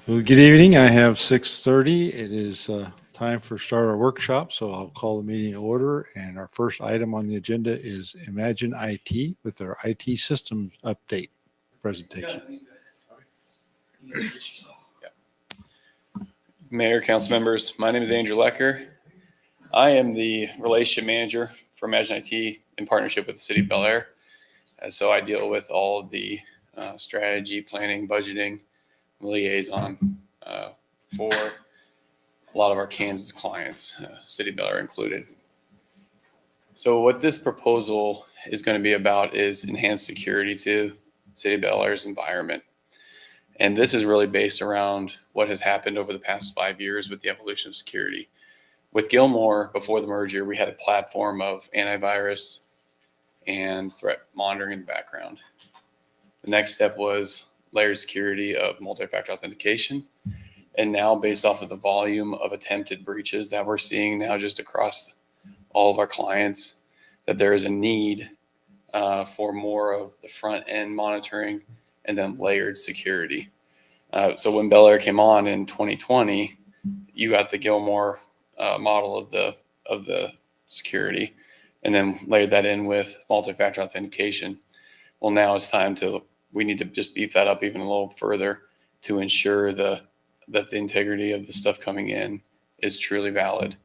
Well, good evening. I have 6:30. It is time for start our workshop, so I'll call the meeting to order. And our first item on the agenda is Imagine IT with our IT systems update presentation. Mayor, council members, my name is Andrew Lecker. I am the relationship manager for Imagine IT in partnership with the city of Bel Aire. And so I deal with all of the strategy, planning, budgeting, liaison for a lot of our Kansas clients, city of Bel Aire included. So what this proposal is going to be about is enhanced security to city of Bel Aire's environment. And this is really based around what has happened over the past 5 years with the evolution of security. With Gilmore, before the merger, we had a platform of antivirus and threat monitoring in the background. The next step was layered security of multi-factor authentication. And now, based off of the volume of attempted breaches that we're seeing now just across all of our clients, that there is a need for more of the front end monitoring and then layered security. So when Bel Aire came on in 2020, you got the Gilmore model of the security, and then layered that in with multi-factor authentication. Well, now it's time we need to just beef that up even a little further to ensure that the integrity of the stuff coming in is truly valid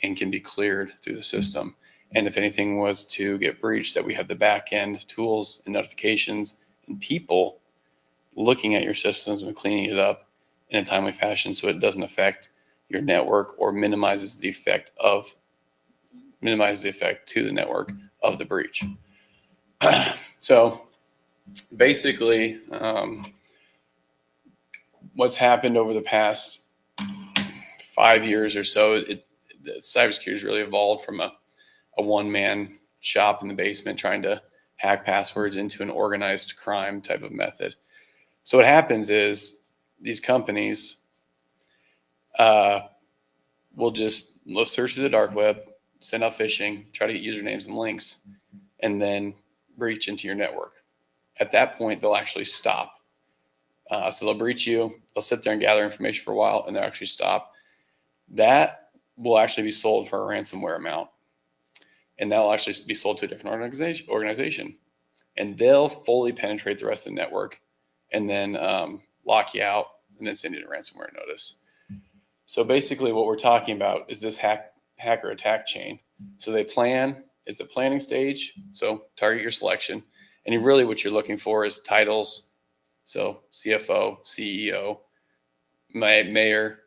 and can be cleared through the system. And if anything was to get breached, that we have the back end tools and notifications and people looking at your systems and cleaning it up in a timely fashion so it doesn't affect your network or minimizes the effect to the network of the breach. So basically, what's happened over the past 5 years or so, the cybersecurity has really evolved from a one-man shop in the basement trying to hack passwords into an organized crime type of method. So what happens is these companies will search through the dark web, send out phishing, try to get usernames and links, and then breach into your network. At that point, they'll actually stop. So they'll breach you, they'll sit there and gather information for a while, and they'll actually stop. That will actually be sold for a ransomware amount. And that will actually be sold to a different organization. And they'll fully penetrate the rest of the network and then lock you out and then send you a ransomware notice. So basically what we're talking about is this hacker attack chain. So they plan, it's a planning stage. So target your selection. And really what you're looking for is titles. So CFO, CEO, mayor,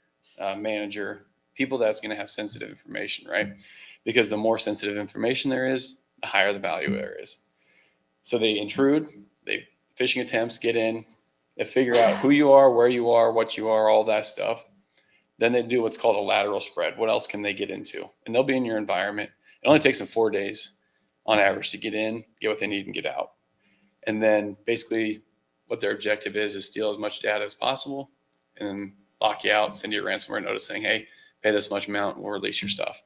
manager, people that's going to have sensitive information, right? Because the more sensitive information there is, the higher the value there is. So they intrude, phishing attempts get in, they figure out who you are, where you are, what you are, all that stuff. Then they do what's called a lateral spread. What else can they get into? And they'll be in your environment. It only takes them 4 days on average to get in, get what they need, and get out. And then basically what their objective is steal as much data as possible and then lock you out, send you a ransomware notice saying, hey, pay this much amount and we'll release your stuff.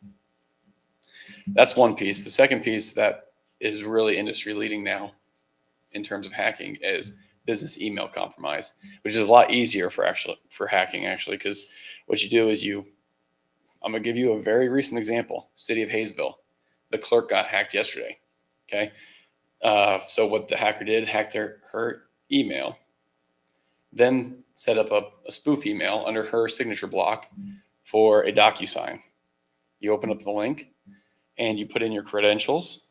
That's one piece. The second piece that is really industry leading now in terms of hacking is business email compromise, which is a lot easier for hacking actually, because what you do is I'm going to give you a very recent example. City of Hayesville, the clerk got hacked yesterday. Okay. So what the hacker did, hacked her email, then set up a spoof email under her signature block for a DocuSign. You open up the link and you put in your credentials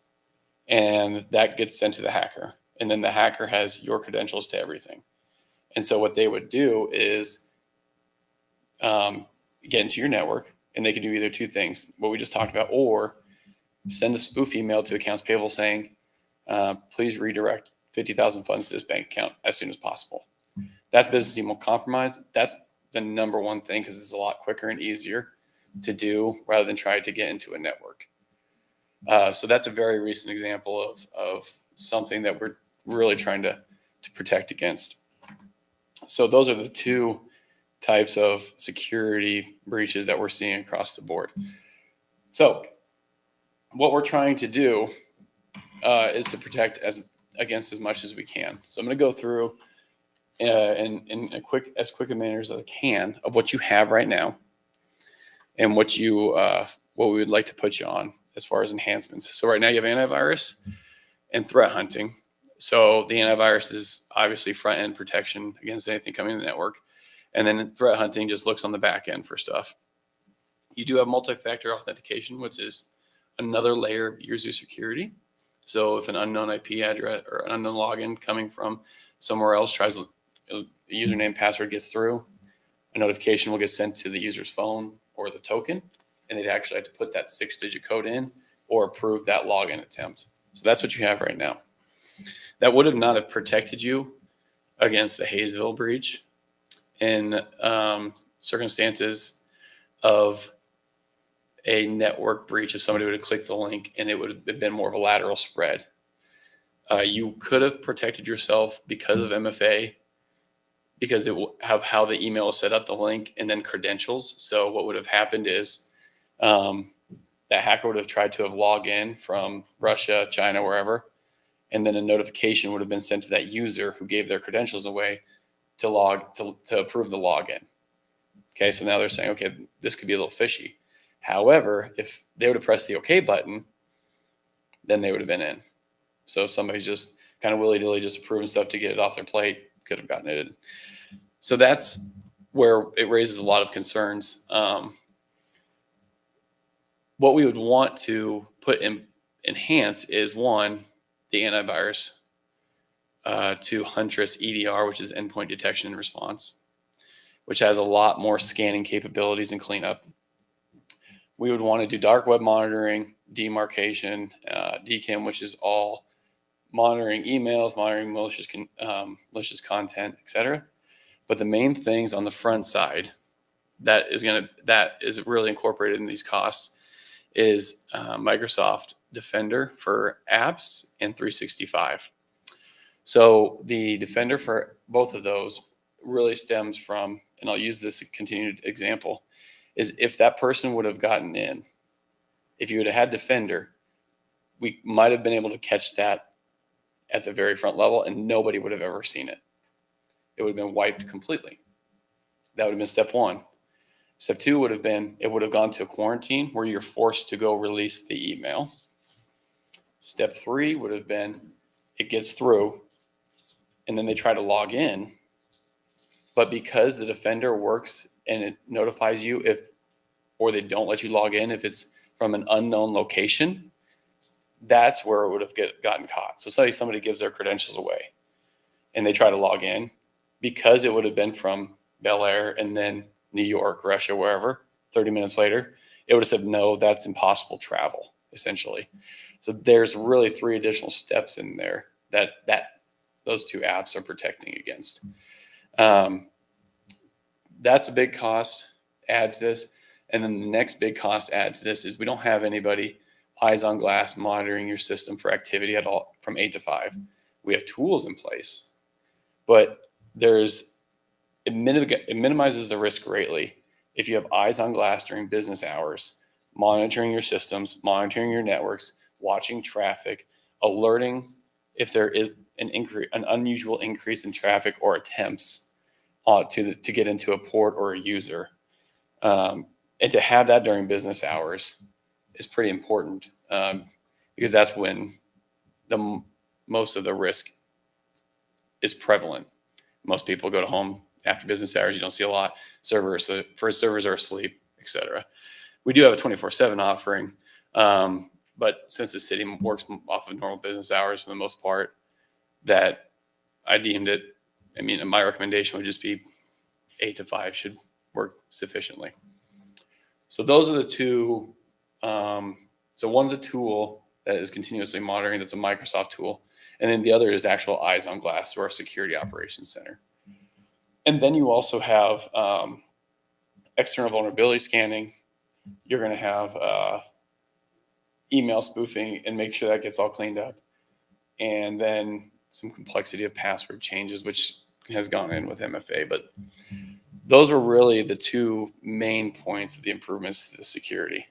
and that gets sent to the hacker. And then the hacker has your credentials to everything. And so what they would do is get into your network, and they could do either two things, what we just talked about, or send a spoof email to accounts payable saying, please redirect 50,000 funds to this bank account as soon as possible. That's business email compromise. That's the number one thing because it's a lot quicker and easier to do rather than try to get into a network. So that's a very recent example of something that we're really trying to protect against. So those are the two types of security breaches that we're seeing across the board. So what we're trying to do is to protect as against as much as we can. So I'm going to go through in as quick a manner as I can of what you have right now and what we would like to put you on as far as enhancements. So right now you have antivirus and threat hunting. So the antivirus is obviously front end protection against anything coming in the network. And then threat hunting just looks on the back end for stuff. You do have multi-factor authentication, which is another layer of user security. So if an unknown IP address or an unknown login coming from somewhere else tries to, the username password gets through, a notification will get sent to the user's phone or the token, and they'd actually have to put that 6-digit code in or approve that login attempt. So that's what you have right now. That would have not have protected you against the Hayesville breach in circumstances of a network breach. If somebody would have clicked the link and it would have been more of a lateral spread. You could have protected yourself because of MFA, because of how the email is set up, the link, and then credentials. So what would have happened is that hacker would have tried to have logged in from Russia, China, wherever, and then a notification would have been sent to that user who gave their credentials away to approve the login. Okay, so now they're saying, okay, this could be a little fishy. However, if they would have pressed the OK button, then they would have been in. So if somebody's just kind of willy-nilly just approving stuff to get it off their plate, could have gotten it in. So that's where it raises a lot of concerns. What we would want to enhance is, one, the antivirus to Huntress EDR, which is endpoint detection and response, which has a lot more scanning capabilities and cleanup. We would want to do dark web monitoring, demarcation, DKIM, which is all monitoring emails, monitoring malicious content, etc. But the main things on the front side that is really incorporated in these costs is Microsoft Defender for apps and 365. So the Defender for both of those really stems from, and I'll use this continued example, is if that person would have gotten in, if you would have had Defender, we might have been able to catch that at the very front level and nobody would have ever seen it. It would have been wiped completely. That would have been step one. Step two would have been, it would have gone to a quarantine where you're forced to go release the email. Step three would have been, it gets through and then they try to log in. But because the Defender works and it notifies you or they don't let you log in if it's from an unknown location, that's where it would have gotten caught. So say somebody gives their credentials away and they try to log in, because it would have been from Bel Aire and then New York, Russia, wherever, 30 minutes later, it would have said, no, that's impossible travel, essentially. So there's really 3 additional steps in there that those 2 apps are protecting against. That's a big cost add to this. And then the next big cost add to this is we don't have anybody eyes on glass monitoring your system for activity at all from 8 to 5. We have tools in place, but it minimizes the risk greatly if you have eyes on glass during business hours, monitoring your systems, monitoring your networks, watching traffic, alerting if there is an unusual increase in traffic or attempts to get into a port or a user. And to have that during business hours is pretty important because that's when most of the risk is prevalent. Most people go to home after business hours. You don't see a lot. Servers are asleep, etc. We do have a 24/7 offering, but since the city works off of normal business hours for the most part, that I deemed it. I mean, my recommendation would just be 8 to 5 should work sufficiently. So those are the 2. So one's a tool that is continuously monitoring. That's a Microsoft tool. And then the other is actual eyes on glass through our security operations center. And then you also have external vulnerability scanning. You're going to have email spoofing and make sure that gets all cleaned up. And then some complexity of password changes, which has gone in with MFA. But those were really the 2 main points of the improvements to the security.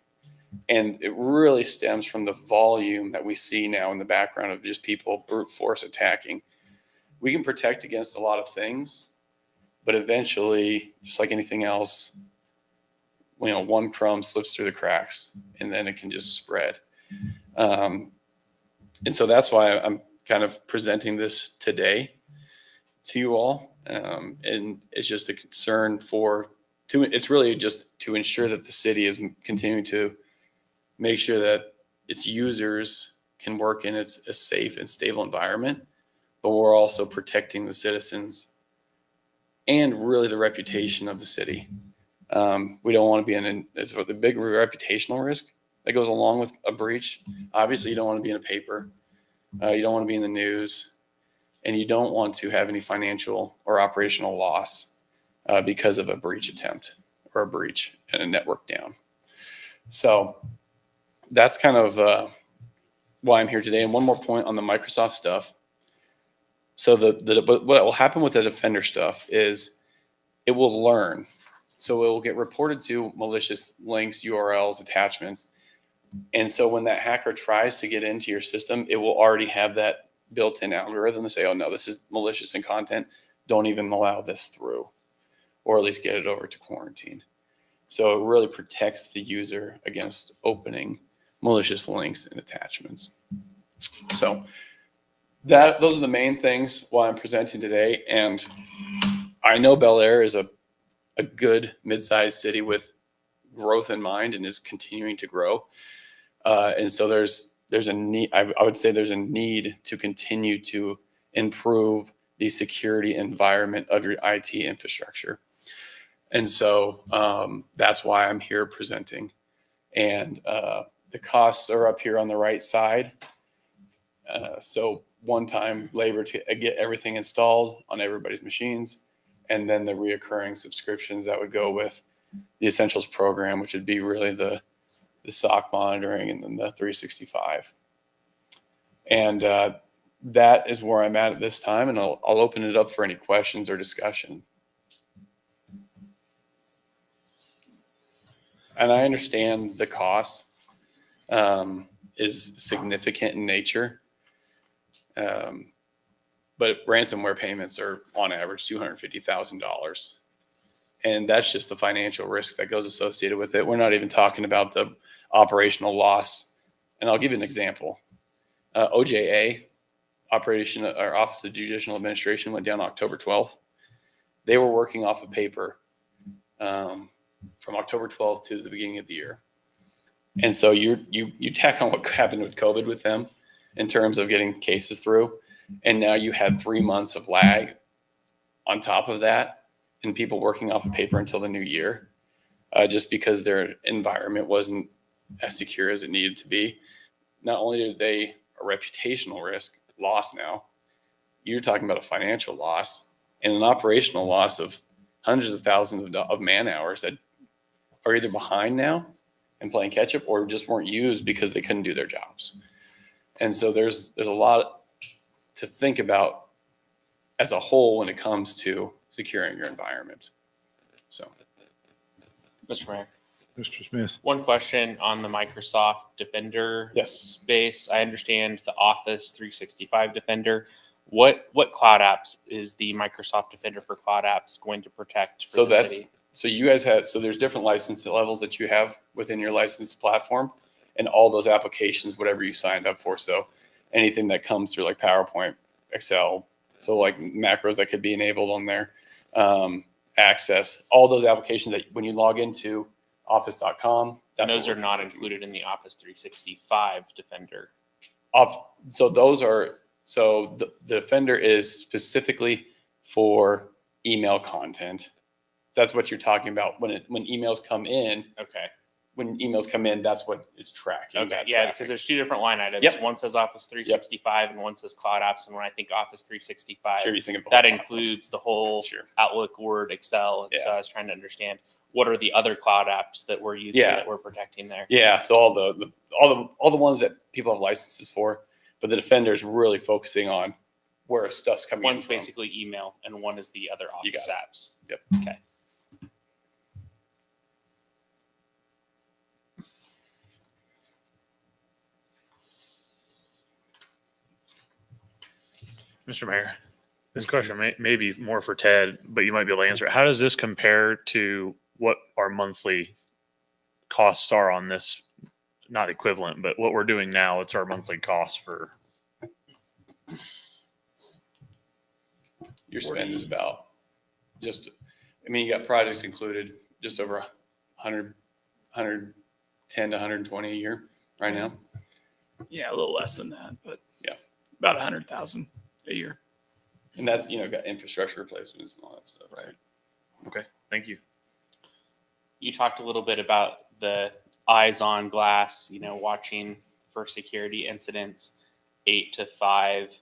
And it really stems from the volume that we see now in the background of just people brute force attacking. We can protect against a lot of things, but eventually, just like anything else, one crumb slips through the cracks and then it can just spread. And so that's why I'm kind of presenting this today to you all. And it's just a concern it's really just to ensure that the city is continuing to make sure that its users can work in a safe and stable environment, but we're also protecting the citizens and really the reputation of the city. We don't want to be it's a big reputational risk that goes along with a breach. Obviously, you don't want to be in a paper. You don't want to be in the news, and you don't want to have any financial or operational loss because of a breach attempt or a breach and a network down. So that's kind of why I'm here today. And one more point on the Microsoft stuff. So what will happen with the Defender stuff is it will learn. So it will get reported to malicious links, URLs, attachments. And so when that hacker tries to get into your system, it will already have that built-in algorithm to say, oh no, this is malicious in content. Don't even allow this through, or at least get it over to quarantine. So it really protects the user against opening malicious links and attachments. So those are the main things why I'm presenting today. And I know Bel Aire is a good mid-sized city with growth in mind and is continuing to grow. And so there's a need, I would say there's a need to continue to improve the security environment of your IT infrastructure. And so that's why I'm here presenting. And the costs are up here on the right side. So one-time labor to get everything installed on everybody's machines, and then the reoccurring subscriptions that would go with the Essentials program, which would be really the SOC monitoring and then the 365. And that is where I'm at this time, and I'll open it up for any questions or discussion. And I understand the cost is significant in nature. But ransomware payments are on average $250,000. And that's just the financial risk that goes associated with it. We're not even talking about the operational loss. And I'll give you an example. OJA, Office of Judicial Administration, went down October 12th. They were working off of paper from October 12th to the beginning of the year. And so you tack on what happened with COVID with them in terms of getting cases through. And now you had 3 months of lag on top of that, and people working off of paper until the new year, just because their environment wasn't as secure as it needed to be. Not only are they a reputational risk loss now, you're talking about a financial loss and an operational loss of hundreds of thousands of man hours that are either behind now and playing catch up, or just weren't used because they couldn't do their jobs. And so there's a lot to think about as a whole when it comes to securing your environment. So, Mr. Mayor, Mr. Smith. one question on the Microsoft Defender space. I understand the Office 365 Defender. What cloud apps is the Microsoft Defender for Cloud Apps going to protect for the city? So you guys there's different license levels that you have within your licensed platform, and all those applications, whatever you signed up for. So anything that comes through like PowerPoint, Excel, so like macros that could be enabled on there, Access, all those applications that when you log into office.com. Those are not included in the Office 365 Defender. So the Defender is specifically for email content. That's what you're talking about when emails come in. Okay. When emails come in, that's what is tracking. Okay. Yeah, because there's two different line items. Yep. One says Office 365 and one says Cloud Apps. And when I think Office 365, Sure, you think of that includes the whole Sure. Outlook, Word, Excel. And Yeah. so I was trying to understand what are the other cloud apps that we're using that we're protecting there. Yeah. So all the ones that people have licenses for, but the Defender is really focusing on where stuff's coming. One's basically email and one is the other Office apps. Yep. Okay. Mr. Mayor, this question may be more for Ted, but you might be able to answer it. How does this compare to what our monthly costs are on this? Not equivalent, but what we're doing now, it's our monthly cost for. Your spend is about you got projects included, just over 100, 110 to 120 a year right now. Yeah, a little less than that, but yeah, about 100,000 a year. And that's, got infrastructure replacements and all that stuff. Right. Okay. Thank you. You talked a little bit about the eyes on glass, watching for security incidents, 8 to 5.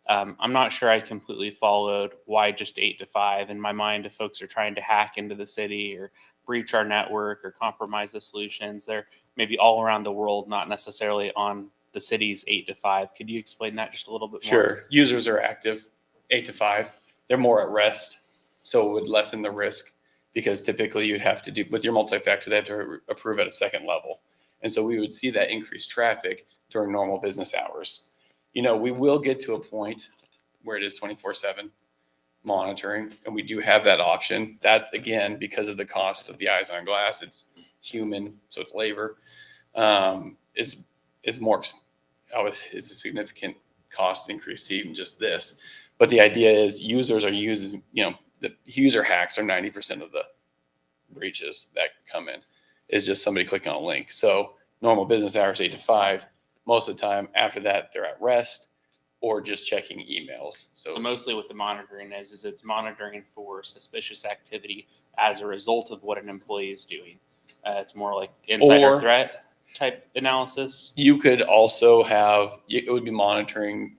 I'm not sure I completely followed why just 8 to 5. In my mind, if folks are trying to hack into the city or breach our network or compromise the solutions, they're maybe all around the world, not necessarily on the city's 8 to 5. Could you explain that just a little bit more? Sure. Users are active 8 to 5. They're more at rest, so it would lessen the risk, because typically you'd have to do with your multi-factor, they have to approve at a second level. And so we would see that increased traffic during normal business hours. We will get to a point where it is 24/7 monitoring, and we do have that option. That, again, because of the cost of the eyes on glass, it's human, so it's labor, is a significant cost increase to even just this. But the idea is users are using, the user hacks are 90% of the breaches that come in, is just somebody clicking on a link. So normal business hours, 8 to 5. Most of the time after that, they're at rest or just checking emails. So mostly what the monitoring is it's monitoring for suspicious activity as a result of what an employee is doing. It's more like insider threat type analysis. You could also have, it would be monitoring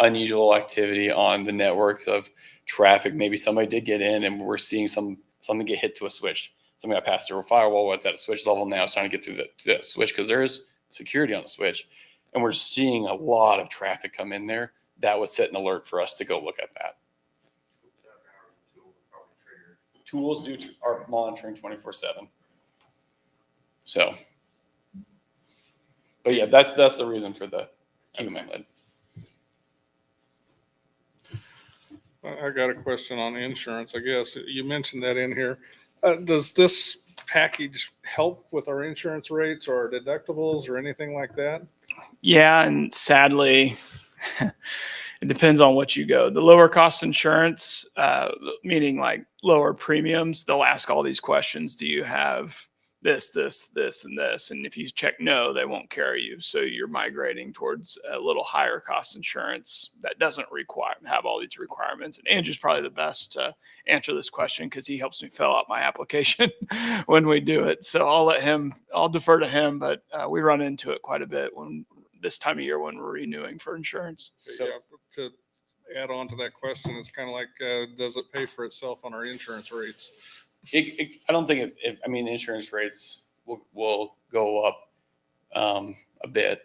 unusual activity on the network of traffic. Maybe somebody did get in and we're seeing something get hit to a switch. Something got passed through a firewall. It's at a switch level now. It's trying to get through that switch because there is security on the switch. And we're seeing a lot of traffic come in there. That would set an alert for us to go look at that. Tools are monitoring 24/7. So, but yeah, that's the reason for the human led. I got a question on insurance. I guess you mentioned that in here. Does this package help with our insurance rates or deductibles or anything like that? Yeah, and sadly, it depends on what you go. The lower cost insurance, meaning like lower premiums, they'll ask all these questions. Do you have this, and this? And if you check no, they won't carry you. So you're migrating towards a little higher cost insurance that doesn't have all these requirements. And Andrew's probably the best to answer this question because he helps me fill out my application when we do it. So I'll defer to him, but we run into it quite a bit this time of year when we're renewing for insurance. So yeah, to add on to that question, it's kind of like, does it pay for itself on our insurance rates? I don't think insurance rates will go up a bit,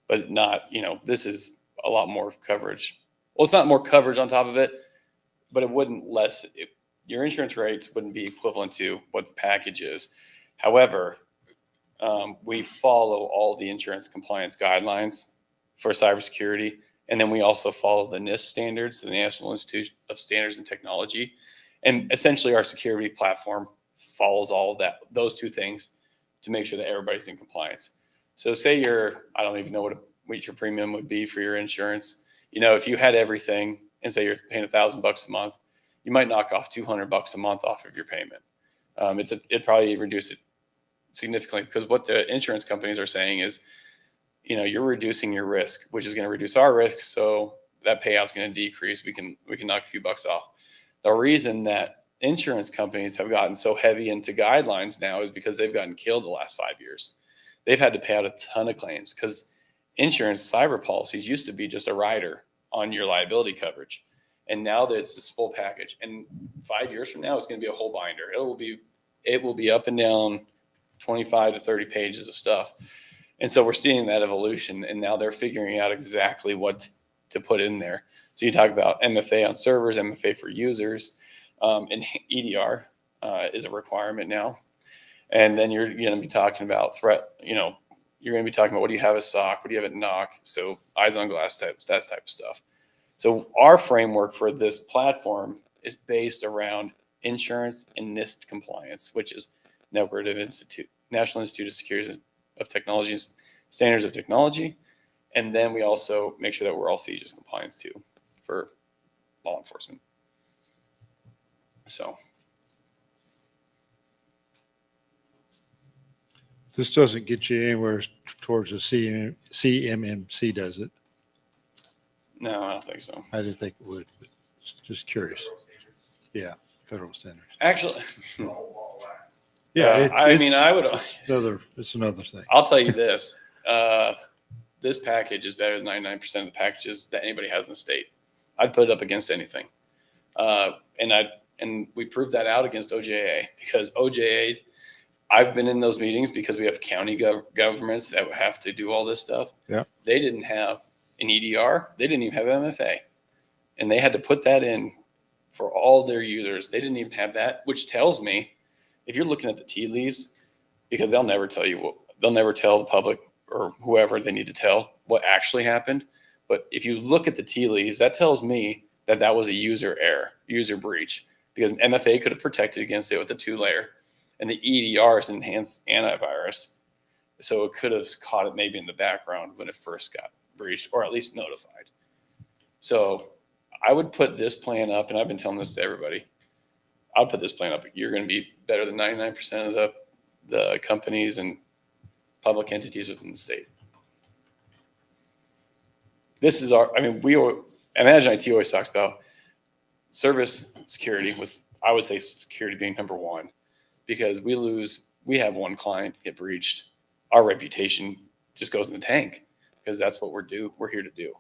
but not, this is a lot more coverage. Well, it's not more coverage on top of it, but it wouldn't your insurance rates wouldn't be equivalent to what the package is. However, we follow all the insurance compliance guidelines for cybersecurity. And then we also follow the NIST standards, the National Institute of Standards and Technology. And essentially our security platform follows all of those two things to make sure that everybody's in compliance. So say I don't even know what your premium would be for your insurance. If you had everything and say you're paying $1,000 a month, you might knock off $200 a month off of your payment. It'd probably reduce it significantly, because what the insurance companies are saying is, you're reducing your risk, which is going to reduce our risk. So that payout's going to decrease. We can knock a few bucks off. The reason that insurance companies have gotten so heavy into guidelines now is because they've gotten killed the last 5 years. They've had to pay out a ton of claims because insurance cyber policies used to be just a rider on your liability coverage. And now that it's this full package, and 5 years from now, it's going to be a whole binder. It will be up and down 25 to 30 pages of stuff. And so we're seeing that evolution, and now they're figuring out exactly what to put in there. So you talk about MFA on servers, MFA for users, and EDR is a requirement now. And then you're going to be talking about threat, you're going to be talking about what do you have as SOC, what do you have at NOC, so eyes on glass that type of stuff. So our framework for this platform is based around insurance and NIST compliance, which is National Institute of Security of Technology Standards of Technology. And then we also make sure that we're all CJIS compliance too for law enforcement. So This doesn't get you anywhere towards the CMMC, does it? no, I don't think so. I didn't think it would, but just curious. Yeah, federal standards. Actually, Yeah, I mean, I would. It's another thing. I'll tell you this. This package is better than 99% of the packages that anybody has in the state. I'd put it up against anything. And we proved that out against OJA because OJA, I've been in those meetings because we have county governments that have to do all this stuff. Yeah. They didn't have an EDR. They didn't even have MFA. And they had to put that in for all their users. They didn't even have that, which tells me if you're looking at the tea leaves, because they'll never tell the public or whoever they need to tell what actually happened. But if you look at the tea leaves, that tells me that that was a user error, user breach, because MFA could have protected against it with a 2-layer, and the EDR is enhanced antivirus. So it could have caught it maybe in the background when it first got breached, or at least notified. So I would put this plan up, and I've been telling this to everybody. I'll put this plan up. You're going to be better than 99% of the companies and public entities within the state. This is Imagine IT always talks about service security I would say security being number one, because we have one client get breached. Our reputation just goes in the tank because that's what we're here to do.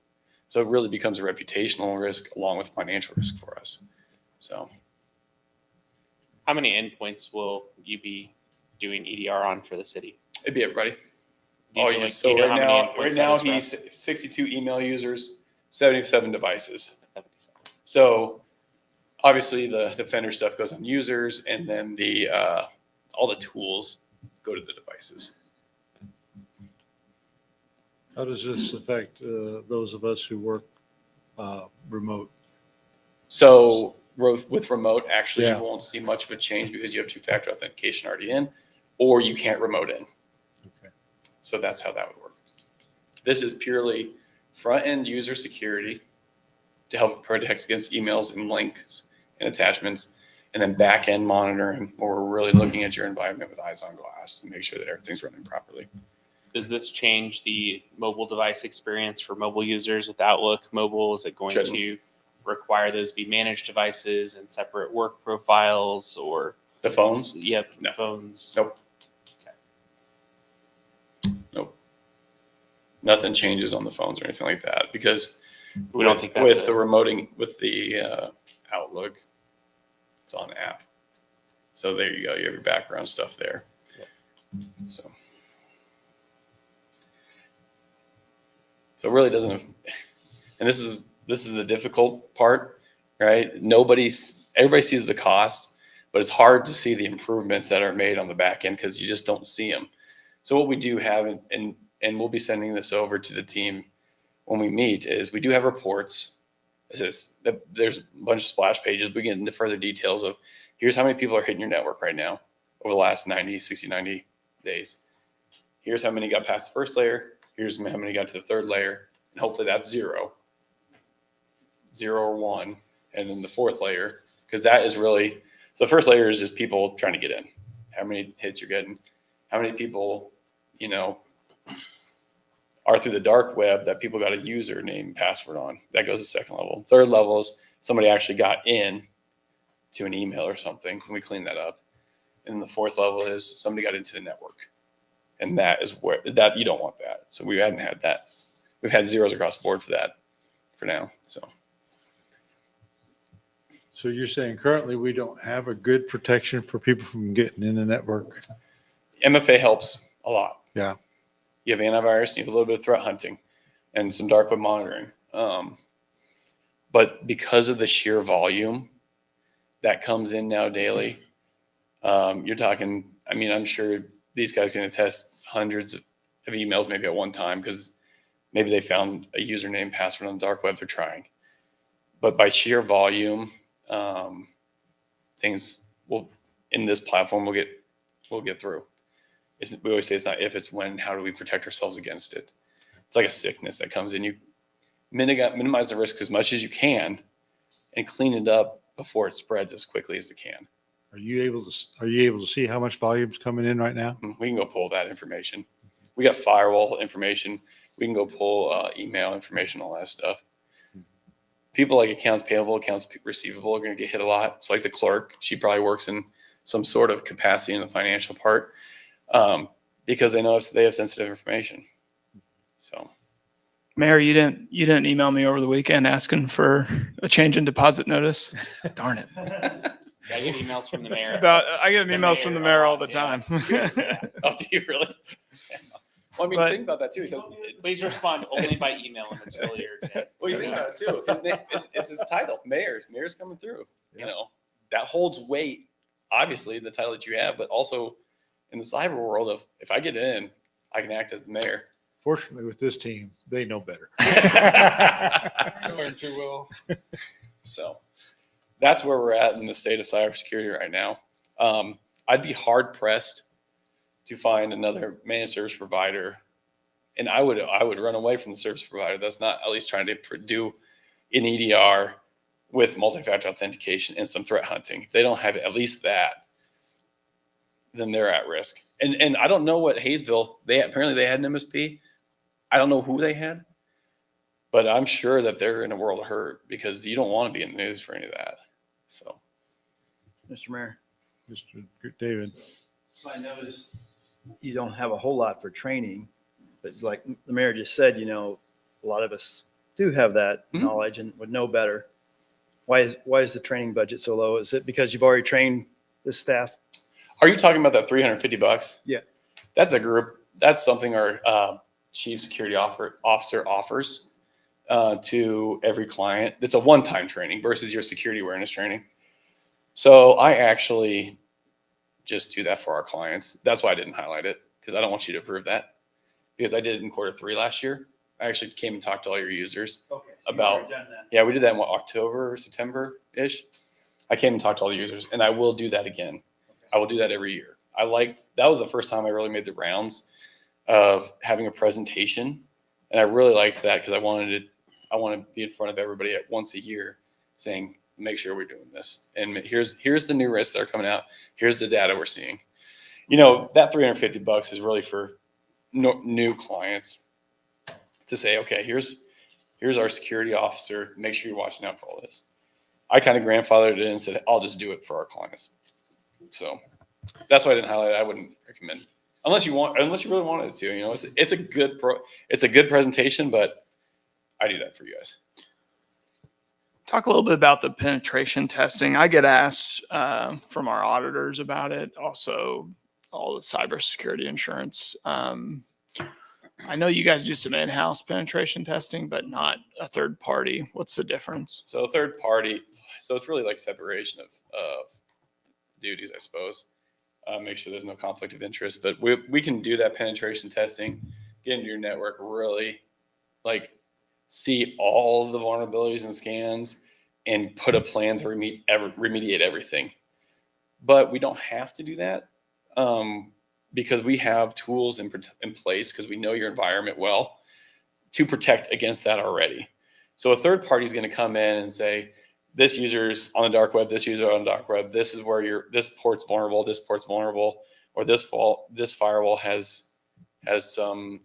So it really becomes a reputational risk along with financial risk for us. So How many endpoints will you be doing EDR on for the city? it'd be everybody. Do you know, like, do you know how many endpoints that is for us? He's 62 email users, 77 devices. 77. So obviously the Defender stuff goes on users, and then all the tools go to the devices. How does this affect those of us who work remote? So with remote, actually, Yeah. you won't see much of a change because you have 2-factor authentication already in, or you can't remote in. Okay. So that's how that would work. This is purely front-end user security to help protect against emails and links and attachments, and then back-end monitoring, where we're really looking at your environment with eyes on glass and make sure that everything's running properly. Does this change the mobile device experience for mobile users with Outlook Mobile? Is it going Shouldn't. to require those be managed devices and separate work profiles, or The phones? Yep, No. phones. Nope. Nothing changes on the phones or anything like that, because We don't think that's the remoting with the Outlook, it's on app. So there you go. You have your background stuff there. Yep. So it really doesn't. And this is the difficult part, right? Everybody sees the cost, but it's hard to see the improvements that are made on the back end because you just don't see them. So what we do have, and we'll be sending this over to the team when we meet, is we do have reports. There's a bunch of splash pages. We get into further details of here's how many people are hitting your network right now over the last 90 days. Here's how many got past the first layer. Here's how many got to the third layer. And hopefully that's 0 or 1. And then the fourth layer, because that is really, so the first layer is just people trying to get in. How many hits you're getting. How many people, are through the dark web that people got a username and password on. That goes to second level. Third level is somebody actually got in to an email or something, and we clean that up. And then the fourth level is somebody got into the network. And that is where you don't want that. So we hadn't had that. We've had zeros across the board for that for now. So you're saying currently we don't have a good protection for people from getting in the network? MFA helps a lot. Yeah. You have antivirus, and you have a little bit of threat hunting and some dark web monitoring. But because of the sheer volume that comes in now daily, you're talking, I'm sure these guys can attest hundreds of emails maybe at one time, because maybe they found a username password on the dark web they're trying. But by sheer volume, things will in this platform we'll get through. We always say it's not if, it's when. How do we protect ourselves against it? It's like a sickness that comes in. You minimize the risk as much as you can and clean it up before it spreads as quickly as it can. Are you able to see how much volume's coming in right now? We can go pull that information. We got firewall information. We can go pull email information, all that stuff. People like accounts payable, accounts receivable are going to get hit a lot. It's like the clerk. She probably works in some sort of capacity in the financial part because they know they have sensitive information. So, Mayor, you didn't email me over the weekend asking for a change in deposit notice. Darn it. I get emails from the mayor. I get The emails from the mayor mayor a all the lot, yeah. time. oh, do you really? Well, I mean, But- think about that too. He says, Please respond only by email if it's really urgent. well, you think about it too. His name, it's his title, mayor. Mayor's coming through. Yeah. You know, that holds weight. Obviously, the title that you have, but also in the cyber world of if I get in, I can act as the mayor. Fortunately, with this team, they know better. Learn too well. So that's where we're at in the state of cybersecurity right now. I'd be hard pressed to find another managed service provider, and I would run away from the service provider that's not at least trying to do an EDR with multi-factor authentication and some threat hunting. If they don't have at least that, then they're at risk. And I don't know what Hayesville, apparently they had an MSP. I don't know who they had, but I'm sure that they're in a world of hurt because you don't want to be in the news for any of that. So, Mr. Mayor, Mr. David, so I noticed you don't have a whole lot for training, but like the mayor just said, a lot of us do have that Mhm. knowledge and would know better. Why is the training budget so low? Is it because you've already trained this staff? are you talking about that $350? Yeah. That's a group. That's something our chief security officer offers to every client. It's a one-time training versus your security awareness training. So I actually just do that for our clients. That's why I didn't highlight it because I don't want you to approve that because I did it in Q3 last year. I actually came and talked to all your users. Okay. About- Yeah, we did that in October or September-ish. I came and talked to all the users, and I will do that again. I will do that every year. That was the first time I really made the rounds of having a presentation, and I really liked that because I want to be in front of everybody at once a year saying, make sure we're doing this. And here's the new risks that are coming out. Here's the data we're seeing. That $350 is really for new clients to say, okay, here's our security officer. Make sure you're watching out for all this. I kind of grandfathered it in and said, I'll just do it for our clients. So that's why I didn't highlight it. I wouldn't recommend unless you really wanted to. It's a good presentation, but I do that for you guys. Talk a little bit about the penetration testing. I get asked from our auditors about it. Also, all the cybersecurity insurance. I know you guys do some in-house penetration testing, but not a third party. What's the difference? So third party, so it's really like separation of duties, I suppose. Make sure there's no conflict of interest, but we can do that penetration testing, get into your network, really see all the vulnerabilities and scans and put a plan to remediate everything. But we don't have to do that because we have tools in place because we know your environment well to protect against that already. So a third party is going to come in and say, this user's on the dark web, this user on the dark web, this is where this port's vulnerable, or this firewall has some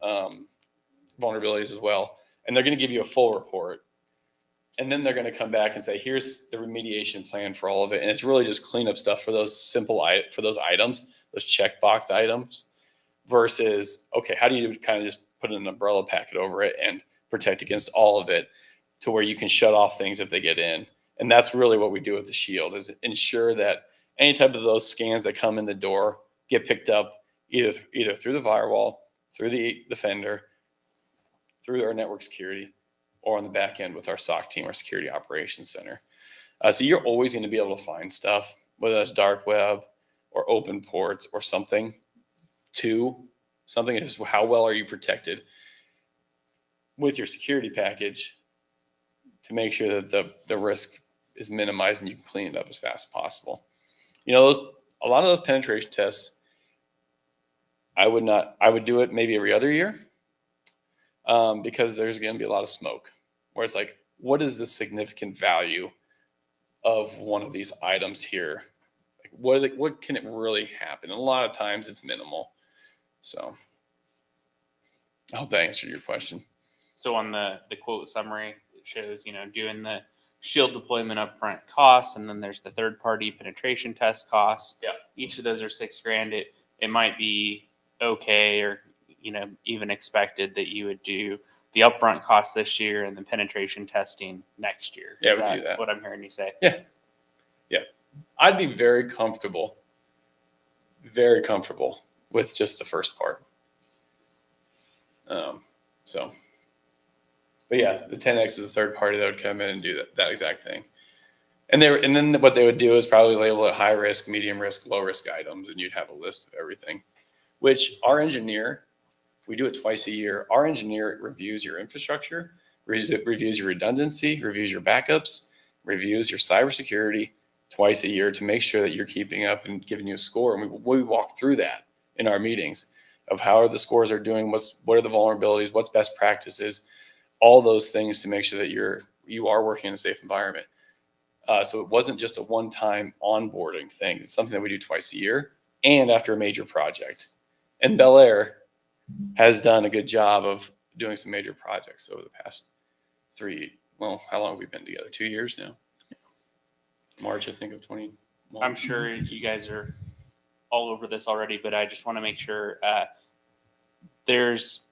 vulnerabilities as well. And they're going to give you a full report. And then they're going to come back and say, here's the remediation plan for all of it. And it's really just cleanup stuff for those items, those checkbox items versus, okay, how do you kind of just put an umbrella packet over it and protect against all of it to where you can shut off things if they get in. And that's really what we do with the Shield is ensure that any type of those scans that come in the door get picked up either through the firewall, through the defender, through our network security, or on the back end with our SOC team, our security operations center. So you're always going to be able to find stuff, whether that's dark web or open ports or something. Something is how well are you protected with your security package to make sure that the risk is minimized and you can clean it up as fast as possible. You know, a lot of those penetration tests, I would do it maybe every other year, because there's going to be a lot of smoke where it's like, what is the significant value of one of these items here? Like, what can it really happen? And a lot of times it's minimal. So I hope that answered your question. So on the quote summary, it shows, doing the shield deployment upfront costs, and then there's the third party penetration test costs. Yeah. Each of those are $6,000. It might be okay, or, even expected that you would do the upfront cost this year and the penetration testing next year. Yeah, Is we could do that. what I'm hearing you say? Yeah. I'd be very comfortable with just the first part. But yeah, the 10X is a third party that would come in and do that exact thing. And then what they would do is probably label it high risk, medium risk, low risk items, and you'd have a list of everything, which our engineer, we do it twice a year. Our engineer reviews your infrastruccture, reviews your redundancy, reviews your backups, reviews your cybersecurity twice a year to make sure that you're keeping up and giving you a score. And we walk through that in our meetings of how the scores are doing, what are the vulnerabilities, what's best practices, all those things to make sure that you are working in a safe environment. So it wasn't just a one-time onboarding thing. It's something that we do twice a year and after a major project. And Bel Aire has done a good job of doing some major projects over the past how long have we been together? 2 years now. March, I think, of 2021. I'm sure you guys are all over this already, but I just want to make sure there's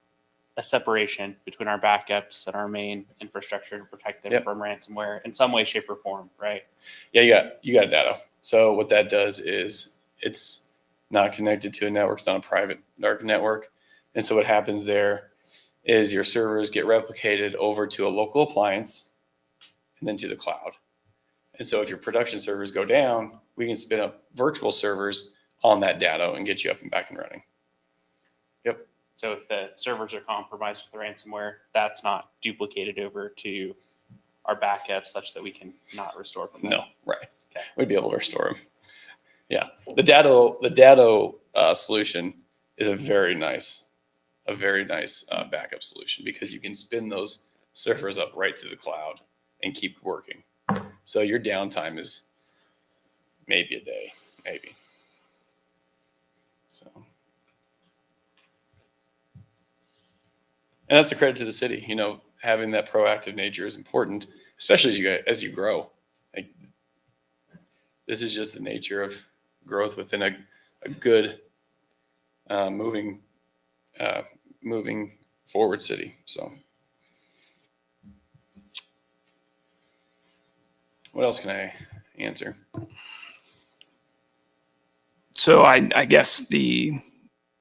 a separation between our backups and our main infrastructure to protect them from ransomware in some way, shape, or form, right? Yeah, you got data. So what that does is it's not connected to a network. It's not a private dark network. And so what happens there is your servers get replicated over to a local appliance and then to the cloud. And so if your production servers go down, we can spin up virtual servers on that data and get you up and back and running. Yep. So if the servers are compromised with ransomware, that's not duplicated over to our backups such that we can not restore from them. No, right. Okay. We'd be able to restore them. Yeah. The data solution is a very nice backup solution because you can spin those servers up right to the cloud and keep working. So your downtime is maybe a day, maybe. So, and that's a credit to the city. Having that proactive nature is important, especially as you grow. Like, this is just the nature of growth within a good moving forward city. So. What else can I answer? So I guess the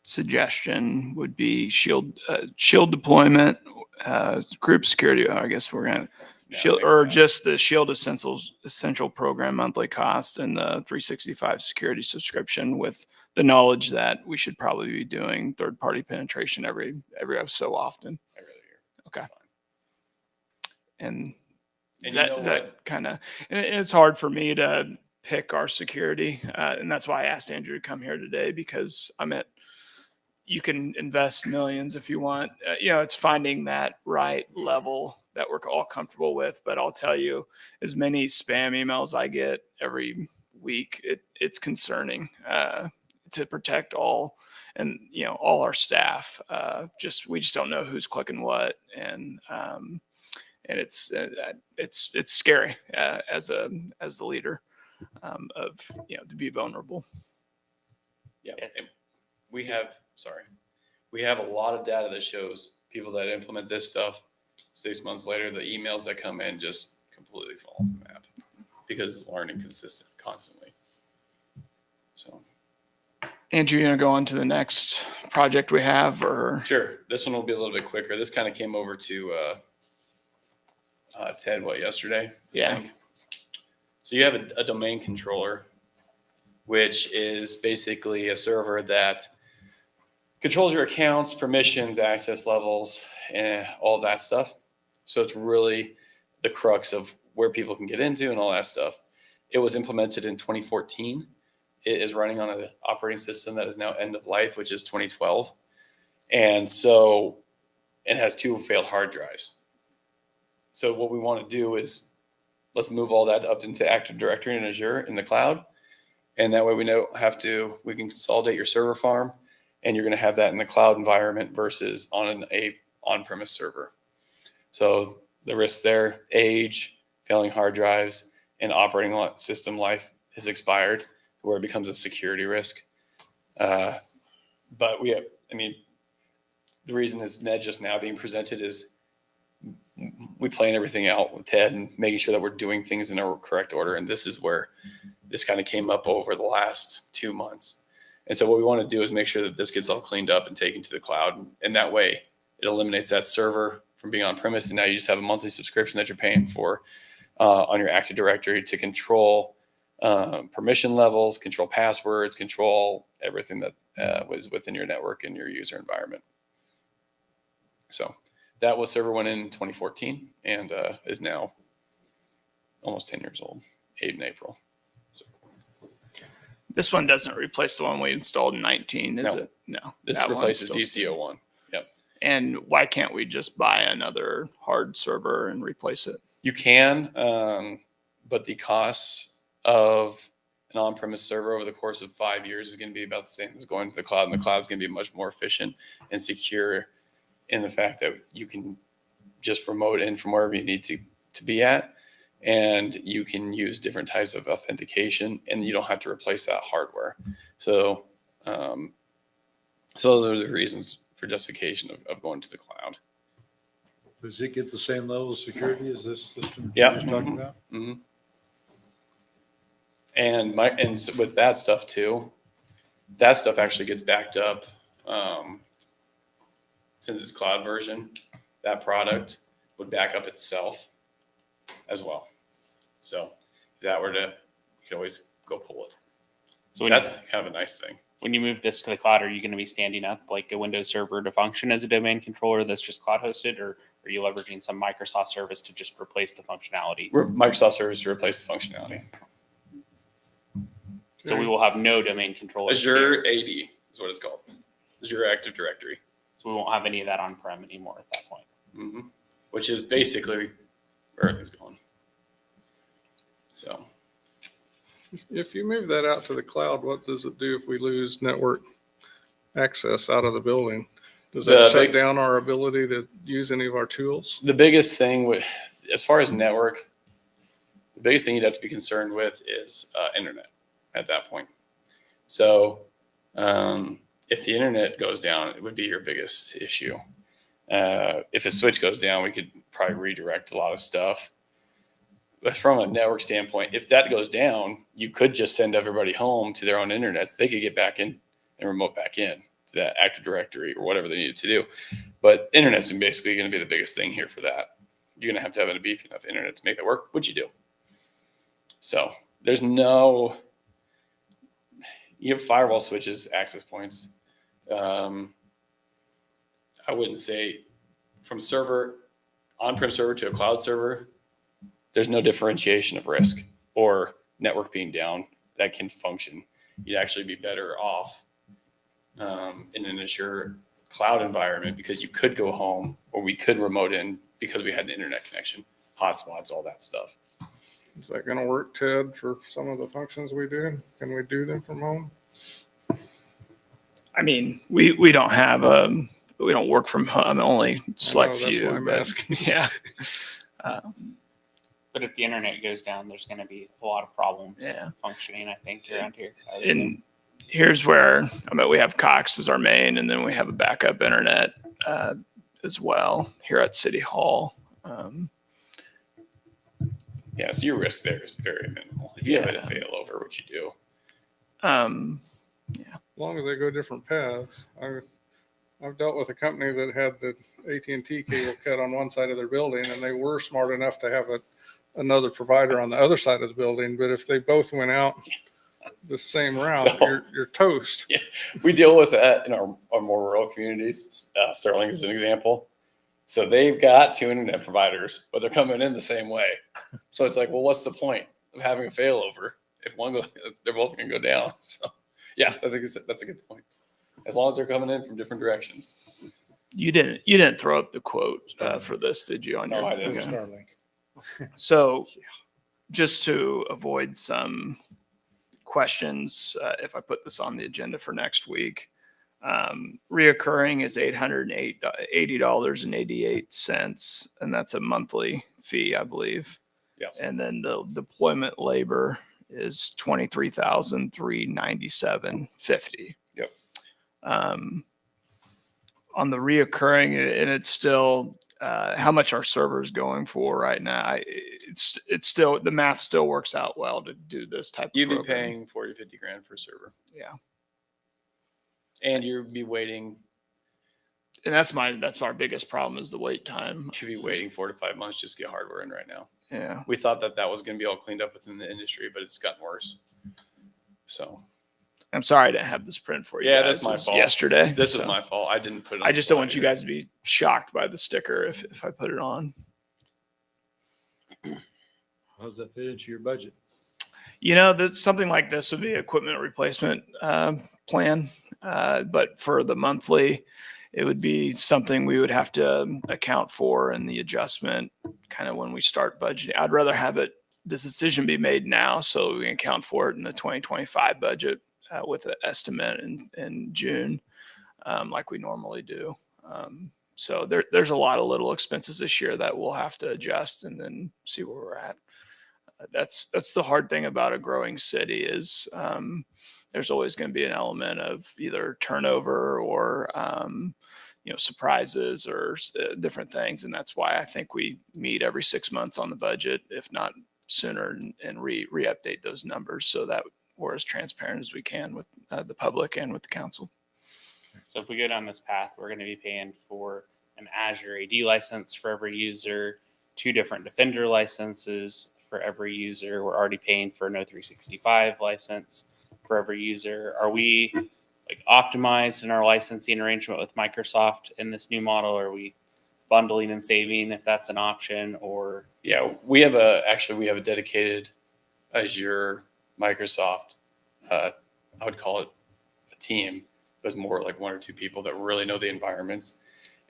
suggestion would be shield deployment, group security. I guess we're gonna shield, or just the Shield Essential Program monthly cost and the 365 security subscription, with the knowledge that we should probably be doing third party penetration every so often. Every other year. Okay. And And is that kind of, it's hard for me to pick our security. And that's why I asked Andrew to come here today, because you can invest millions if you want. It's finding that right level that we're all comfortable with. But I'll tell you, as many spam emails I get every week, it's concerning to protect all our staff. We just don't know who's clicking what. And it's scary as the leader to be vulnerable. Yeah. We have a lot of data that shows people that implement this stuff 6 months later, the emails that come in just completely fall off the map because it's learning constantly. So, Andrew, you want to go on to the next project we have, or? Sure. This one will be a little bit quicker. This kind of came over to Ted, yesterday? Yeah. So you have a domain controller, which is basically a server that controls your accounts, permissions, access levels, and all that stuff. So it's really the crux of where people can get into and all that stuff. It was implemented in 2014. It is running on an operating system that is now end of life, which is 2012. And so it has 2 failed hard drives. So what we want to do is let's move all that up into Active Directory in Azure in the cloud. And that way we can consolidate your server farm, and you're going to have that in the cloud environment versus on a on-premise server. So the risks there, age, failing hard drives, and operating system life has expired, where it becomes a security risk. But the reason is Ned just now being presented is we plan everything out with Ted and making sure that we're doing things in a correct order. And this is where this kind of came up over the last 2 months. And so what we want to do is make sure that this gets all cleaned up and taken to the cloud. And that way it eliminates that server from being on premise. And now you just have a monthly subscription that you're paying for on your Active Directory to control permission levels, control passwords, control everything that was within your network and your user environment. So that was server went in 2014 and is now almost 10 years old, 8 in April. So This one doesn't replace the one we installed in 19, is it? No. this that one replaces still DC01. stays. And why can't we just buy another hard server and replace it? You can, but the costs of an on-premise server over the course of 5 years is going to be about the same as going to the cloud. And the cloud is going to be much more efficient and secure in the fact that you can just remote in from wherever you need to be at. And you can use different types of authentication, and you don't have to replace that hardware. So, so those are the reasons for justification of going to the cloud. Does it get the same level of security as this system Yeah. you're just talking about? Mm-hmm. And so with that stuff too, that stuff actually gets backed up. Since it's cloud version, that product would back up itself as well. So if that were to, you can always go pull it. So when That's kind of a nice thing. when you move this to the cloud, are you going to be standing up like a Windows server to function as a domain controller that's just cloud hosted, or are you leveraging some Microsoft service to just replace the functionality? Microsoft service to replace the functionality. So we will have no domain controllers. Azure here. AD is what it's called. Azure Active Directory. So we won't have any of that on-prem anymore at that point. Mm-hmm. Which is basically where everything's going. So If you move that out to the cloud, what does it do if we lose network access out of the building? Does that shut down our ability to use any of our tools? the biggest thing as far as network, the biggest thing you'd have to be concerned with is internet at that point. So if the internet goes down, it would be your biggest issue. If a switch goes down, we could probably redirect a lot of stuff. But from a network standpoint, if that goes down, you could just send everybody home to their own internets. They could get back in and remote back in to that Active Directory or whatever they needed to do. But internet's basically going to be the biggest thing here for that. You're going to have a beefy enough internet to make that work, which you do. So there's you have firewall switches, access points. I wouldn't say from on-prem server to a cloud server, there's no differentiation of risk or network being down that can function. You'd actually be better off in an Azure cloud environment because you could go home or we could remote in because we had an internet connection, hotspots, all that stuff. Is that going to work, Ted, for some of the functions we do? Can we do them from home? I mean, we don't have we don't work from home, only select that's few. why I'm but, asking. yeah. But if the internet goes down, there's going to be a lot of problems Yeah. functioning, I think, around here. And here's where we have Cox as our main, and then we have a backup internet as well here at City Hall. Yeah, so your risk there is very minimal. If you have a failover, which you do. As long as they go different paths. I've dealt with a company that had the AT&T cable cut on one side of their building, and they were smart enough to have another provider on the other side of the building. But if they both went out the same route, So- you're toast. Yeah, we deal with that in our more rural communities. Sterling is an example. So they've got two internet providers, but they're coming in the same way. So it's like, well, what's the point of having a failover if one goes? They're both going to go down. So yeah, that's a good point. As long as they're coming in from different directions. You didn't throw up the quote for this, did you? No, I didn't. Okay. Starlink. So just to avoid some questions, if I put this on the agenda for next week, reoccurring is $880.88, and that's a monthly fee, I believe. Yeah. And then the deployment labor is $23,397.50. Yep. On the reoccurring, and it's still how much our server is going for right now. It's still, the math still works out well to do this type You'd of be program. paying 40, 50 grand for a server. Yeah. And you'd be waiting, And that's our biggest problem is the wait time. should be waiting 4 to 5 months just to get hardware in right now. Yeah. We thought that was going to be all cleaned up within the industry, but it's gotten worse. So I'm sorry I didn't have this print for you. Yeah, guys. that's my It was fault. yesterday. this so is my fault. I didn't put it on I the just don't slide want you either. guys to be shocked by the sticker if I put it on. How does that fit into your budget? Something like this would be equipment replacement plan, but for the monthly, it would be something we would have to account for in the adjustment kind of when we start budgeting. I'd rather have this decision be made now so we can account for it in the 2025 budget with an estimate in June, like we normally do. So there's a lot of little expenses this year that we'll have to adjust and then see where we're at. That's the hard thing about a growing city is there's always going to be an element of either turnover or surprises or different things, and that's why I think we meet every 6 months on the budget, if not sooner, and re-update those numbers so that we're as transparent as we can with the public and with the council. So if we go down this path, we're going to be paying for an Azure AD license for every user, 2 different Defender licenses for every user. We're already paying for an O365 license for every user. Are we like optimized in our licensing arrangement with Microsoft in this new model? Are we bundling and saving if that's an option? Or Yeah, we have a dedicated Azure Microsoft. I would call it a team. There's more like 1 or 2 people that really know the environments,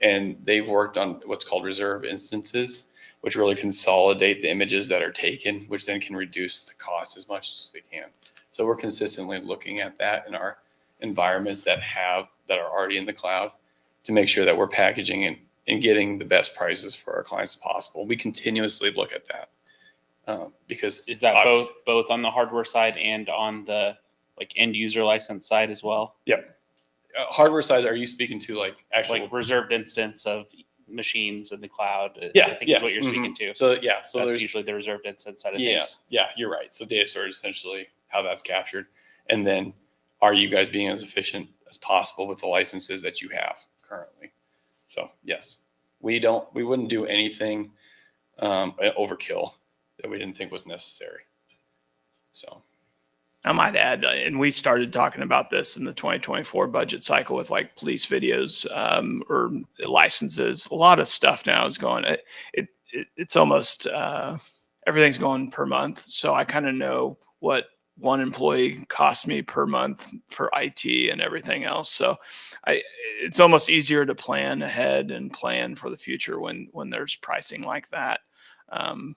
and they've worked on what's called reserve instances, which really consolidate the images that are taken, which then can reduce the cost as much as they can. So we're consistently looking at that in our environments that are already in the cloud to make sure that we're packaging and getting the best prices for our clients as possible. We continuously look at that because is that both on the hardware side and on the like end user license side as well? Yep. Hardware side, are you speaking to like actual Like reserved instance of machines in the cloud? Yeah, I think is what you're speaking to. So that's there's usually the reserved instance side of yeah, things. yeah, you're right. So data storage is essentially how that's captured. And then are you guys being as efficient as possible with the licenses that you have currently? So yes, we wouldn't do anything overkill that we didn't think was necessary. So I might add, and we started talking about this in the 2024 budget cycle with like police videos or licenses. A lot of stuff now is going. It's almost everything's going per month. So I kind of know what one employee costs me per month for IT and everything else. So it's almost easier to plan ahead and plan for the future when there's pricing like that. I'm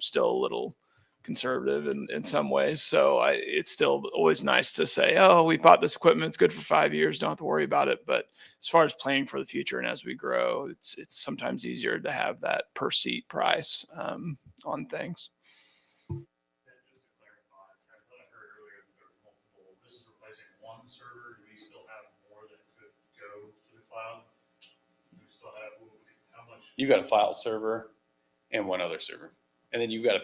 still a little conservative in some ways. So it's still always nice to say, oh, we bought this equipment. It's good for 5 years. Don't have to worry about it. But as far as planning for the future and as we grow, it's sometimes easier to have that per seat price on things. This is replacing one server. Do we still have more that could go to the cloud? Do we still have how much? you got a file server and one other server, and then you have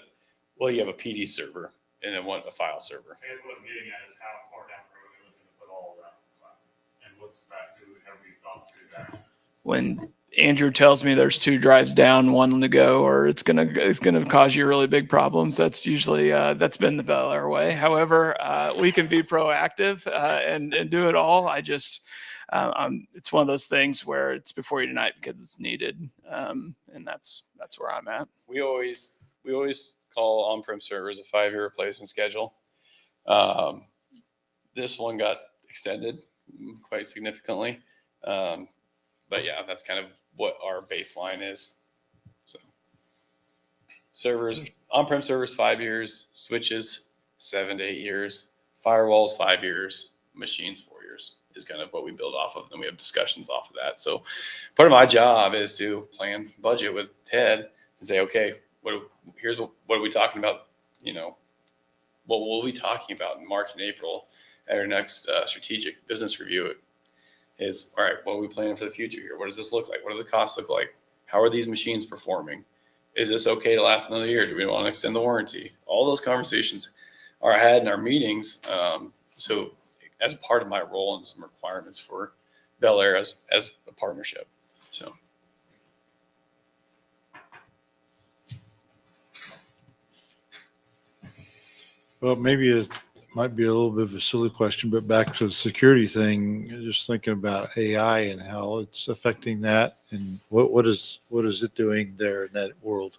a PD server and then a file server. I guess what I'm getting at is how far down the road are we looking to put all of that in the cloud? And what's that do? Have we thought through that? When Andrew tells me there's 2 drives down, 1 to go, or it's gonna cause you really big problems. That's usually that's been the Bel Aire way. However, we can be proactive and do it all. I just it's one of those things where it's before you tonight because it's needed, and that's where I'm at. We always call on-prem servers a 5-year replacement schedule. This one got extended quite significantly. But yeah, that's kind of what our baseline is. So servers, on-prem servers, 5 years, switches 7 to 8 years, firewalls 5 years, machines 4 years is kind of what we build off of. And we have discussions off of that. So part of my job is to plan budget with Ted and say, okay, what are we talking about? What will we be talking about in March and April at our next strategic business review? Is, all right, what are we planning for the future here? What does this look like? What do the costs look like? How are these machines performing? Is this okay to last another year? Do we want to extend the warranty? All those conversations are had in our meetings. So as part of my role and some requirements for Bel Aire as a partnership. So. Well, maybe it might be a little bit of a silly question, but back to the security thing, just thinking about AI and how it's affecting that, and what is it doing there in that world?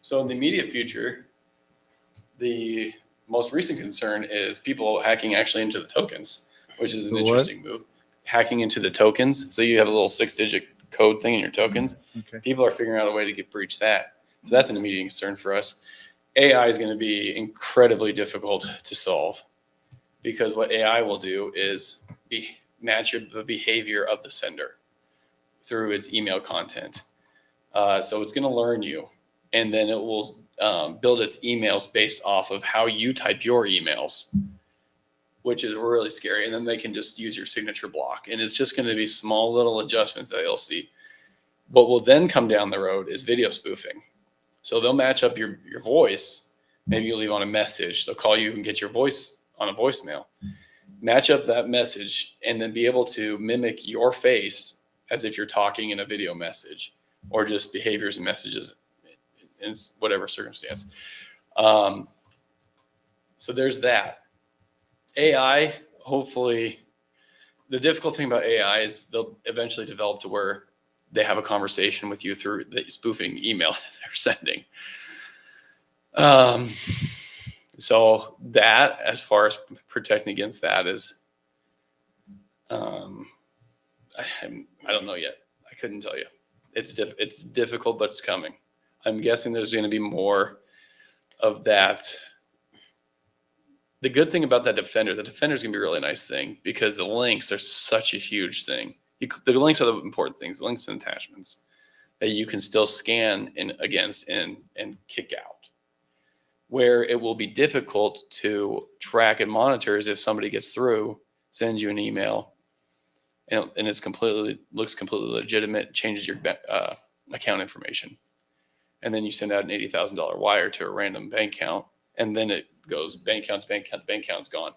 So in the immediate future, the most recent concern is people hacking actually into the tokens, which is an The what? interesting move. Hacking into the tokens. So you have a little 6-digit code thing in your tokens. Okay. People are figuring out a way to breach that. So that's an immediate concern for us. AI is going to be incredibly difficult to solve because what AI will do is match the behavior of the sender through its email content. So it's going to learn you, and then it will build its emails based off of how you type your emails, which is really scary. And then they can just use your signature block, and it's just going to be small little adjustments that you'll see. What will then come down the road is video spoofing. So they'll match up your voice. Maybe you leave on a message. They'll call you and get your voice on a voicemail. Match up that message and then be able to mimic your face as if you're talking in a video message, or just behaviors and messages in whatever circumstance. So there's that. AI, hopefully, the difficult thing about AI is they'll eventually develop to where they have a conversation with you through the spoofing email that they're sending. So that, as far as protecting against that, is, I don't know yet. I couldn't tell you. It's difficult, but it's coming. I'm guessing there's going to be more of that. The good thing about the Defender is going to be a really nice thing because the links are such a huge thing. The links are the important things, the links and attachments that you can still scan against and kick out. Where it will be difficult to track and monitor is if somebody gets through, sends you an email, and looks completely legitimate, changes your account information, and then you send out an $80,000 wire to a random bank account, and then it goes bank account to bank account, bank account's gone.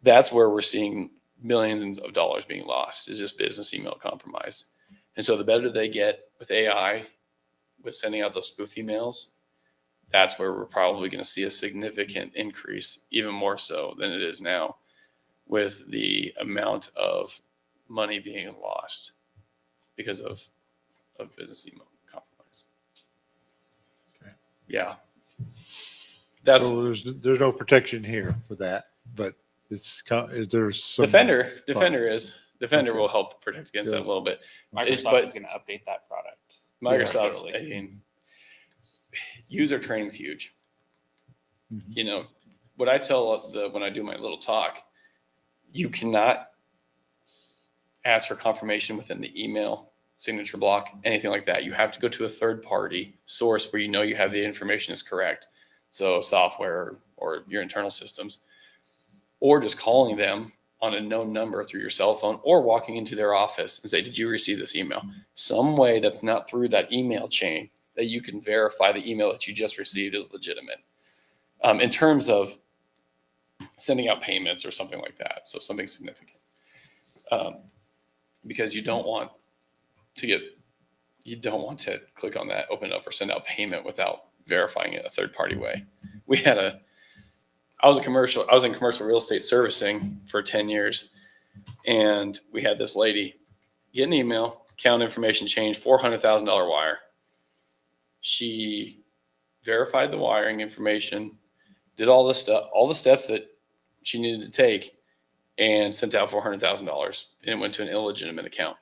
That's where we're seeing millions of dollars being lost, is just business email compromise. And so the better they get with AI, with sending out those spoof emails, that's where we're probably going to see a significant increase, even more so than it is now, with the amount of money being lost because of business email compromise. Okay. Yeah. That's So there's no protection here for that, but there's some Defender Okay. will help protect against that a little bit. Microsoft is going to update that product. Microsoft, Totally. I mean, user training is huge. Mhm. What I tell when I do my little talk, you cannot ask for confirmation within the email signature block, anything like that. You have to go to a third party source where you have the information is correct. So software or your internal systems, or just calling them on a known number through your cell phone, or walking into their office and say, did you receive this email? Some way that's not through that email chain that you can verify the email that you just received is legitimate. In terms of sending out payments or something like that. So something significant. Because you don't want you don't want to click on that, open it up, or send out payment without verifying it a third party way. I was in commercial real estate servicing for 10 years. And we had this lady get an email, account information change, $400,000 wire. She verified the wiring information, did all the steps that she needed to take, and sent out $400,000. And it went to an illegitimate account.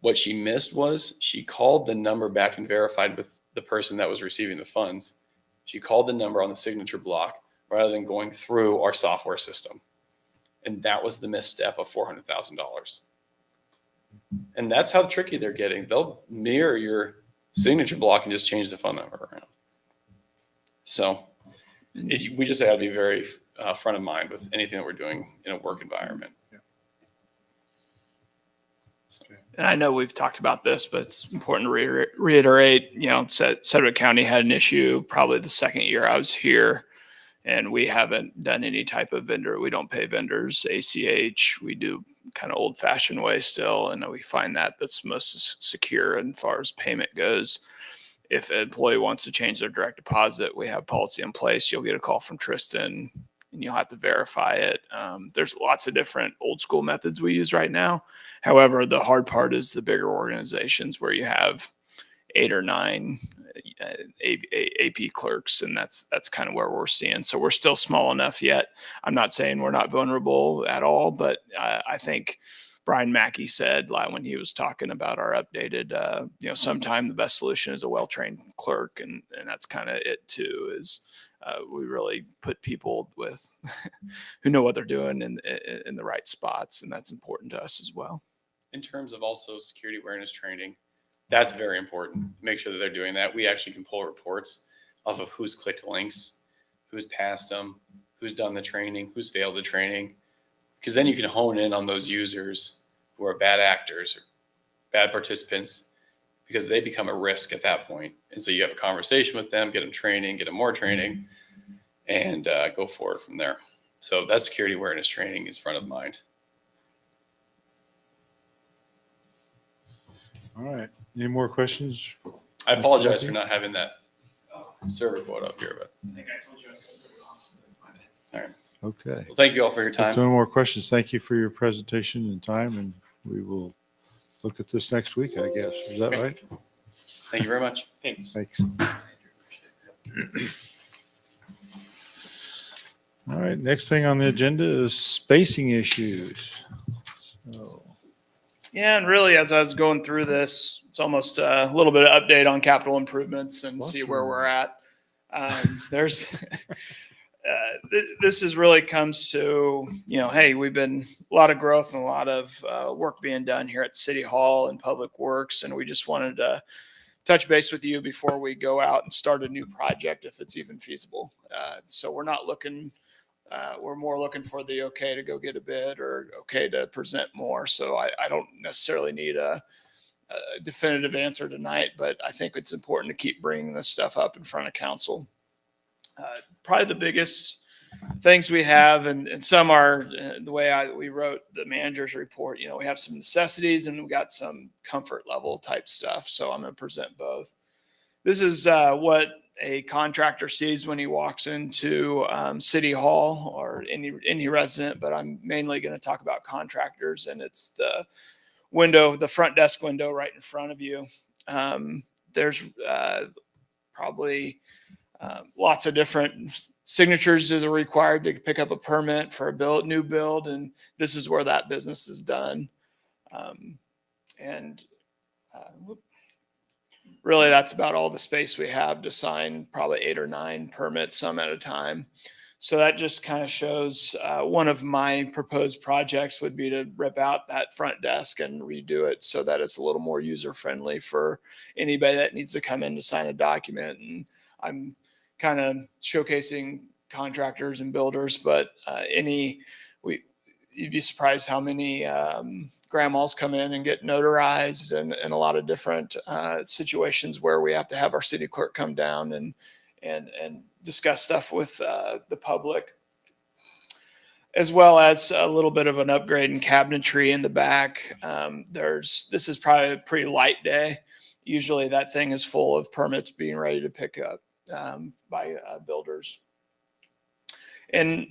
What she missed was she called the number back and verified with the person that was receiving the funds. She called the number on the signature block rather than going through our software system. And that was the misstep of $400,000. And that's how tricky they're getting. They'll mirror your signature block and just change the phone number around. So we just have to be very front of mind with anything that we're doing in a work environment. And I know we've talked about this, but it's important to reiterate, Sedgwick County had an issue probably the second year I was here, and we haven't done any type of vendor. We don't pay vendors, ACH. We do kind of old fashioned way still. And we find that that's most secure as far as payment goes. If an employee wants to change their direct deposit, we have policy in place. You'll get a call from Tristan and you'll have to verify it. There's lots of different old school methods we use right now. However, the hard part is the bigger organizations where you have 8 or 9 AP clerks, and that's kind of where we're seeing. So we're still small enough yet. I'm not saying we're not vulnerable at all, but I think Brian Mackey said when he was talking about our updated, sometime the best solution is a well-trained clerk, and that's kind of it too. Is we really put people with who know what they're doing in the right spots, and that's important to us as well. In terms of also security awareness training, that's very important. Make sure that they're doing that. We actually can pull reports off of who's clicked links, who's passed them, who's done the training, who's failed the training, because then you can hone in on those users who are bad actors or bad participants, because they become a risk at that point. And so you have a conversation with them, get them training, get them more training, and go forward from there. So that security awareness training is front of mind. All right. Any more questions? I apologize for not having that server quote up here, but I think I told you I was going to put it off. all right. Okay. Well, thank you all for your If time. no more questions, thank you for your presentation and time, and we will look at this next week, I guess. Is that right? Thank you very much. Thanks. Thanks. All right, next thing on the agenda is spacing issues. So, Yeah, and really, as I was going through this, it's almost a little bit of update on capital improvements and see where we're at. This is really comes to, hey, we've been a lot of growth and a lot of work being done here at City Hall and Public Works, and we just wanted to touch base with you before we go out and start a new project, if it's even feasible. So we're not looking. We're more looking for the okay to go get a bid or okay to present more. So I don't necessarily need a definitive answer tonight, but I think it's important to keep bringing this stuff up in front of council. Probably the biggest things we have, and some are the way we wrote the manager's report. We have some necessities and we got some comfort level type stuff. So I'm going to present both. This is what a contractor sees when he walks into City Hall, or any resident, but I'm mainly going to talk about contractors, and it's the window, the front desk window right in front of you. There's probably lots of different signatures that are required to pick up a permit for a new build, and this is where that business is done. Really, that's about all the space we have to sign, probably 8 or 9 permits, some at a time. So that just kind of shows one of my proposed projects would be to rip out that front desk and redo it so that it's a little more user-friendly for anybody that needs to come in to sign a document. And I'm kind of showcasing contractors and builders, but you'd be surprised how many grandmas come in and get notarized, and a lot of different situations where we have to have our city clerk come down and discuss stuff with the public. as well as a little bit of an upgrade in cabinetry in the back. This is probably a pretty light day. Usually that thing is full of permits being ready to pick up by builders. And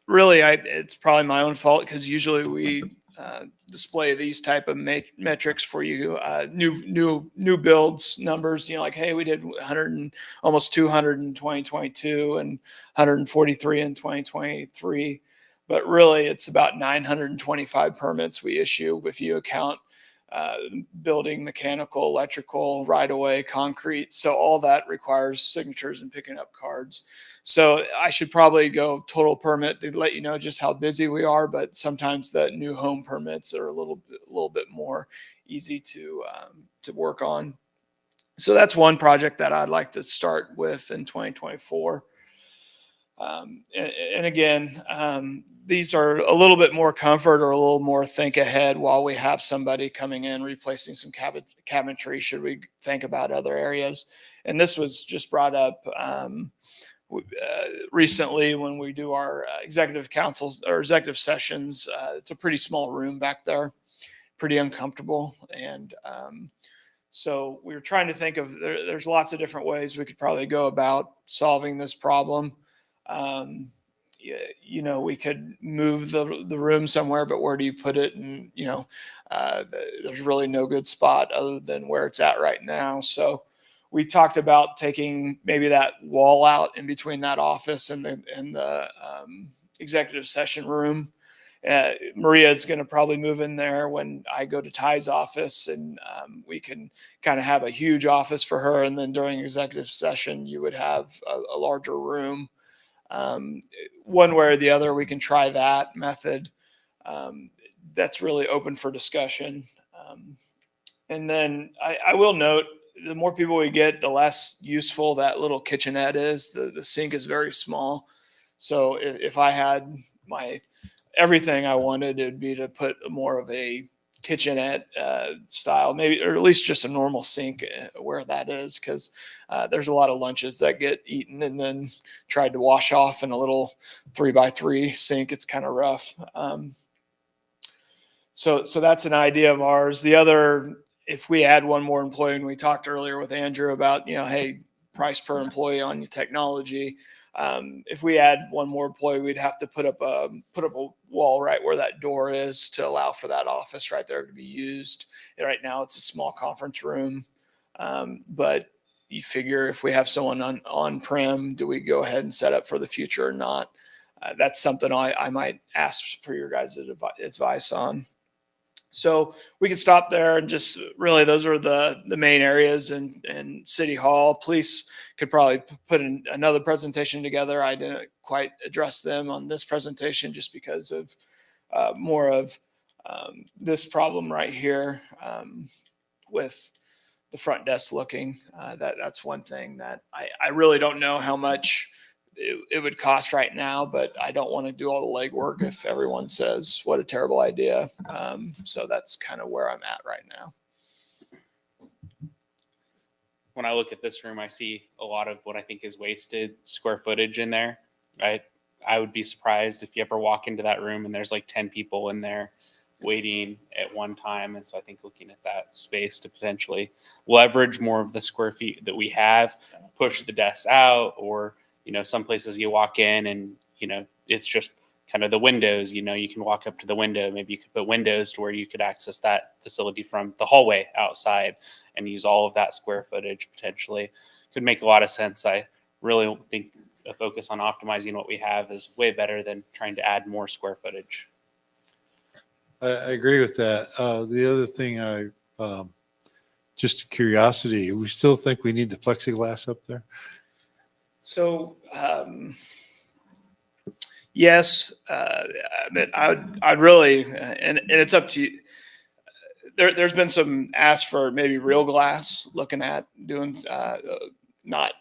really, it's probably my own fault because usually we display these type of metrics for you, new builds numbers. Like, hey, we did 100 and almost 200 in 2022 and 143 in 2023. But really, it's about 925 permits we issue if you account building, mechanical, electrical, right of way, concrete. So all that requires signatures and picking up cards. So I should probably go total permit to let you know just how busy we are. But sometimes the new home permits are a little bit more easy to work on. So that's one project that I'd like to start with in 2024. And again, these are a little bit more comfort or a little more think ahead while we have somebody coming in replacing some cabinetry. Should we think about other areas? And this was just brought up recently when we do our executive councils or executive sessions. It's a pretty small room back there, pretty uncomfortable. And so we were trying to think of, there's lots of different ways we could probably go about solving this problem. We could move the room somewhere, but where do you put it? And, there's really no good spot other than where it's at right now. So we talked about taking maybe that wall out in between that office and the executive session room. Maria is going to probably move in there when I go to Ty's office, and we can kind of have a huge office for her. And then during executive session, you would have a larger room. One way or the other, we can try that method. That's really open for discussion. And then I will note, the more people we get, the less useful that little kitchenette is. The sink is very small. So if I had everything I wanted, it would be to put more of a kitchenette style, maybe, or at least just a normal sink where that is, because there's a lot of lunches that get eaten and then tried to wash off in a little 3x3 sink. It's kind of rough. So that's an idea of ours. The other, if we add one more employee, and we talked earlier with Andrew about, hey, price per employee on your technology. If we add one more employee, we'd have to put up a wall right where that door is to allow for that office right there to be used. And right now, it's a small conference room, but you figure if we have someone on-prem, do we go ahead and set up for the future or not? That's something I might ask for your guys' advice on. So we could stop there and just really, those are the main areas. And City Hall, police could probably put another presentation together. I didn't quite address them on this presentation just because of more of this problem right here with the front desk looking. That's one thing that I really don't know how much it would cost right now, but I don't want to do all the legwork if everyone says what a terrible idea. So that's kind of where I'm at right now. When I look at this room, I see a lot of what I think is wasted square footage in there. Right? I would be surprised if you ever walk into that room and there's like 10 people in there waiting at one time. And so I think looking at that space to potentially leverage more of the square feet that we have, push the desks out, or some places you walk in and, it's just kind of the windows, you can walk up to the window. Maybe you could put windows to where you could access that facility from the hallway outside and use all of that square footage potentially. Could make a lot of sense. I really think a focus on optimizing what we have is way better than trying to add more square footage. I agree with that. The other thing, just curiosity, we still think we need the plexiglass up there? So, yes, I'd really, and it's up to you. There's been some ask for maybe real glass, looking at doing, not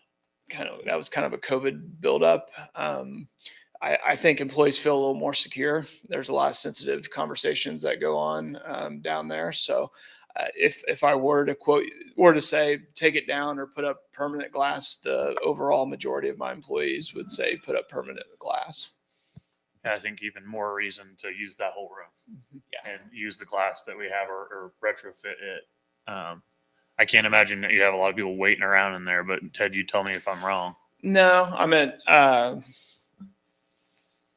that was kind of a COVID buildup. I think employees feel a little more secure. There's a lot of sensitive conversations that go on down there. So if I were to say take it down or put up permanent glass, the overall majority of my employees would say put up permanent glass. And I think even more reason to use that whole room. Yeah. And use the glass that we have or retrofit it. I can't imagine that you have a lot of people waiting around in there, but Ted, you tell me if I'm wrong. No, I meant,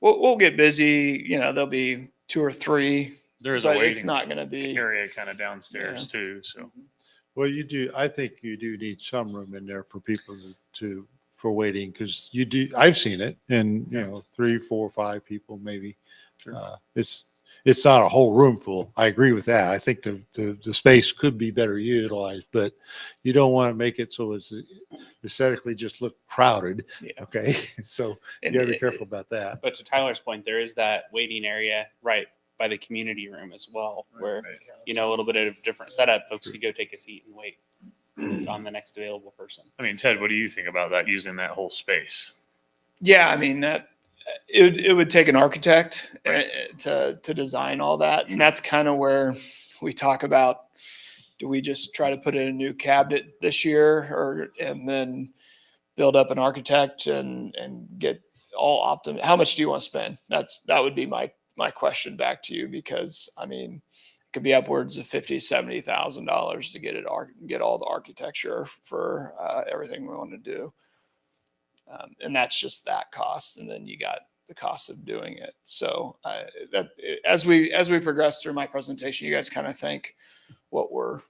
we'll get busy, there'll be 2 or 3, There's a but it's waiting not going to be. area kind of downstairs too. So Well, you do, I think you do need some room in there for people for waiting, because you do, I've seen it, and, 3, 4, 5 people maybe. Sure. It's not a whole room full. I agree with that. I think the space could be better utilized, but you don't want to make it so it's aesthetically just look crowded. Yeah. Okay. So you gotta be careful about that. But to Tyler's point, there is that waiting area right by the community room as well, where, a little bit of a different setup. Folks could go take a seat and wait on the next available person. I mean, Ted, what do you think about that, using that whole space? Yeah, I mean that it would take an architect to design all that, and that's kind of where we talk about, do we just try to put in a new cabinet this year, and then build up an architect and get all optimal? How much do you want to spend? That would be my question back to you, because I mean, it could be upwards of $50,000-$70,000 to get all the architecture for everything we want to do. And that's just that cost, and then you got the cost of doing it. So that as we progress through my presentation, you guys kind of think what we're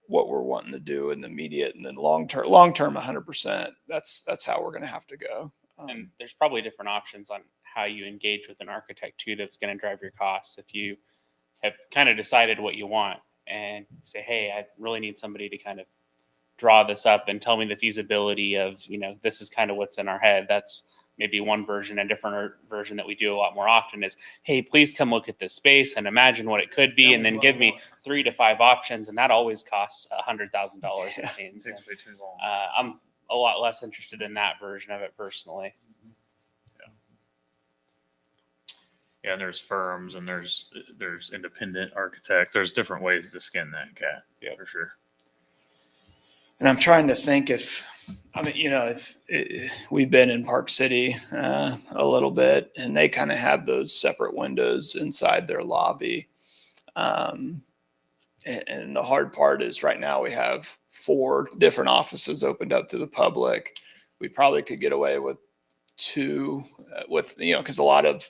wanting to do in the immediate, and then long term 100%. That's how we're going to have to go. And there's probably different options on how you engage with an architect too, that's going to drive your costs. If you have kind of decided what you want and say, hey, I really need somebody to kind of draw this up and tell me the feasibility of, this is kind of what's in our head. That's maybe one version. A different version that we do a lot more often is, hey, please come look at this space and imagine what it could be, and then give me 3 to 5 options. And that always costs $100,000, it seems. Takes way too long. I'm a lot less interested in that version of it personally. Yeah, and there's firms, and there's independent architects. There's different ways to skin that cat. Yeah, for sure. And I'm trying to think if we've been in Park City a little bit, and they kind of have those separate windows inside their lobby. And the hard part is right now we have 4 different offices opened up to the public. We probably could get away with 2 because a lot of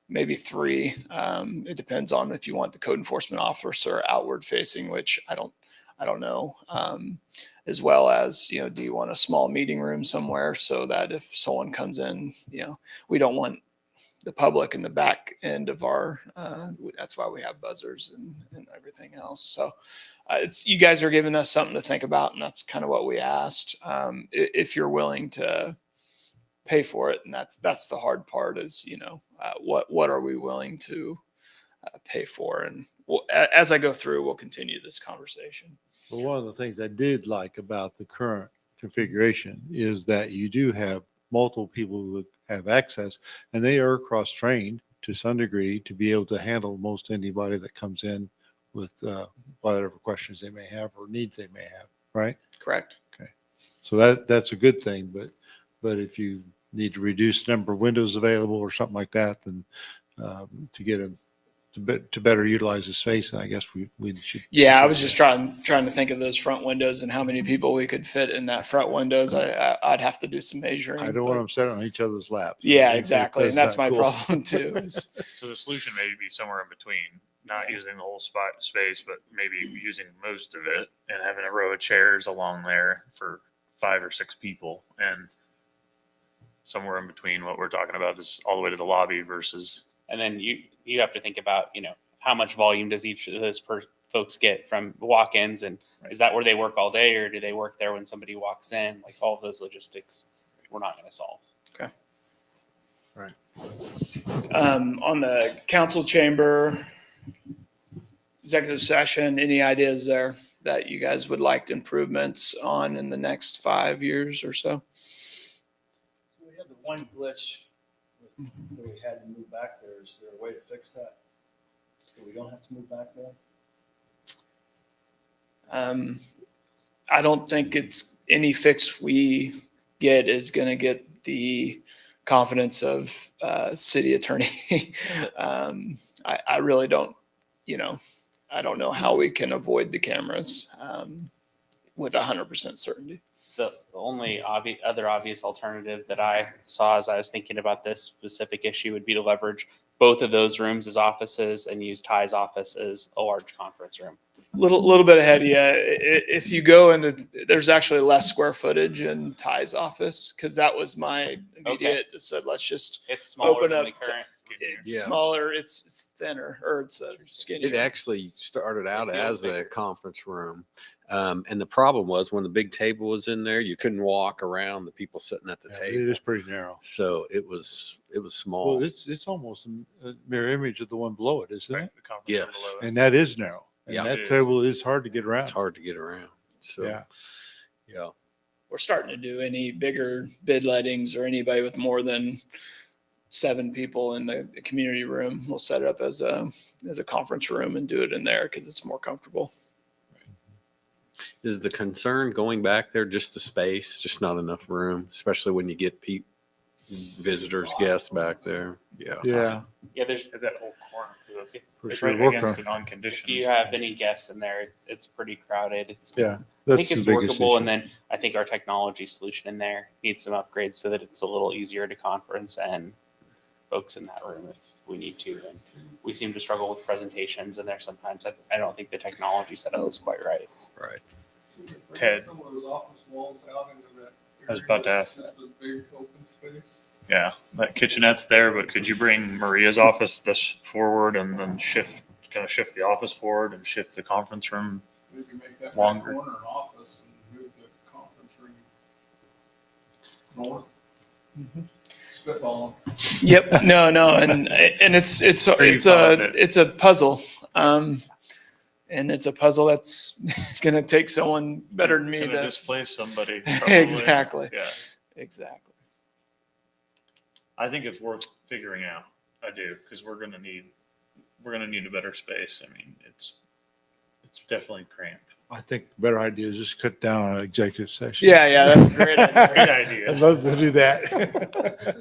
maybe 3. It depends on if you want the code enforcement officer outward facing, which I don't know. As well as, do you want a small meeting room somewhere so that if someone comes in, we don't want the public in the back end of our, that's why we have buzzers and everything else. So you guys are giving us something to think about, and that's kind of what we asked. If you're willing to pay for it, and that's the hard part is, what are we willing to pay for? And as I go through, we'll continue this conversation. Well, one of the things I did like about the current configuration is that you do have multiple people who have access, and they are cross-trained to some degree to be able to handle most anybody that comes in with whatever questions they may have or needs they may have, right? Correct. Okay. So that's a good thing, but if you need to reduce the number of windows available or something like that, then to get to better utilize the space, and I guess we should. Yeah, I was just trying to think of those front windows and how many people we could fit in that front windows. I'd have to do some measuring. I don't want them sitting on each other's laps. Yeah, exactly, and that's my cool. problem too. So the solution may be somewhere in between, not using the whole space, but maybe using most of it and having a row of chairs along there for 5 or 6 people, and somewhere in between what we're talking about is all the way to the lobby versus. And then you have to think about, how much volume does each of those folks get from walk-ins, and is that where they work all day, or do they work there when somebody walks in? Like, all of those logistics, we're not going to solve. Okay. Right. On the council chamber executive session, any ideas there that you guys would like improvements on in the next 5 years or so? We had the one glitch that we had to move back there. Is there a way to fix that so we don't have to move back there? I don't think it's any fix we get is going to get the confidence of city attorney. I really don't, I don't know how we can avoid the cameras with 100% certainty. The only other obvious alternative that I saw as I was thinking about this specific issue would be to leverage both of those rooms as offices and use Ty's office as a large conference room. Little bit ahead, yeah. If you go into, there's actually less square footage in Ty's office, because that was my immediate. That said, let's just It's smaller open than up. the current. It's Yeah. smaller. It's thinner, or it's skinnier. It actually started out It feels as a bigger. conference room. And the problem was when the big table was in there, you couldn't walk around the people sitting at the Yeah, it table. is pretty narrow. So it was small. Well, it's almost a mirror image of the one below it, isn't it? Right, the conference room Yes. below it. And that is narrow. And Yeah. It that is. table is hard to get It's around. hard to get around. So, Yeah. yeah. We're starting to do any bigger bid lettings or anybody with more than 7 people in the community room. We'll set it up as a conference room and do it in there because it's more comfortable. Is the concern going back there just the space, just not enough room, especially when you get visitors, guests back there? Yeah. Yeah, Yeah, there's That whole corner. It's for it's sure. right Work against on- an unconditioned. if you have any guests in there, it's pretty crowded. Yeah, I that's think the it's biggest workable, issue. and then I think our technology solution in there needs some upgrades so that it's a little easier to conference and folks in that room if we need to. And we seem to struggle with presentations in there sometimes. I don't think the technology setup is quite right. Right. Ted. Some of those office walls out into that. I was about to area. ask It's just a big open space. Yeah, that kitchenette's there, but could you bring Maria's office this forward and then shift the office forward and shift the conference room? Maybe make that Longer. corner an office and move the conference room north. Spitballing. Yep. No. And it's you thought of it. it's a puzzle. And it's a puzzle that's going to take someone better than me Gonna to displace somebody. probably. Exactly. Yeah, Exactly. I think it's worth figuring out. I do, because we're gonna need a better space. I mean, it's definitely cramped. I think the better idea is just cut down on executive session. Yeah. That's a great Great idea. I'd idea. love to do that.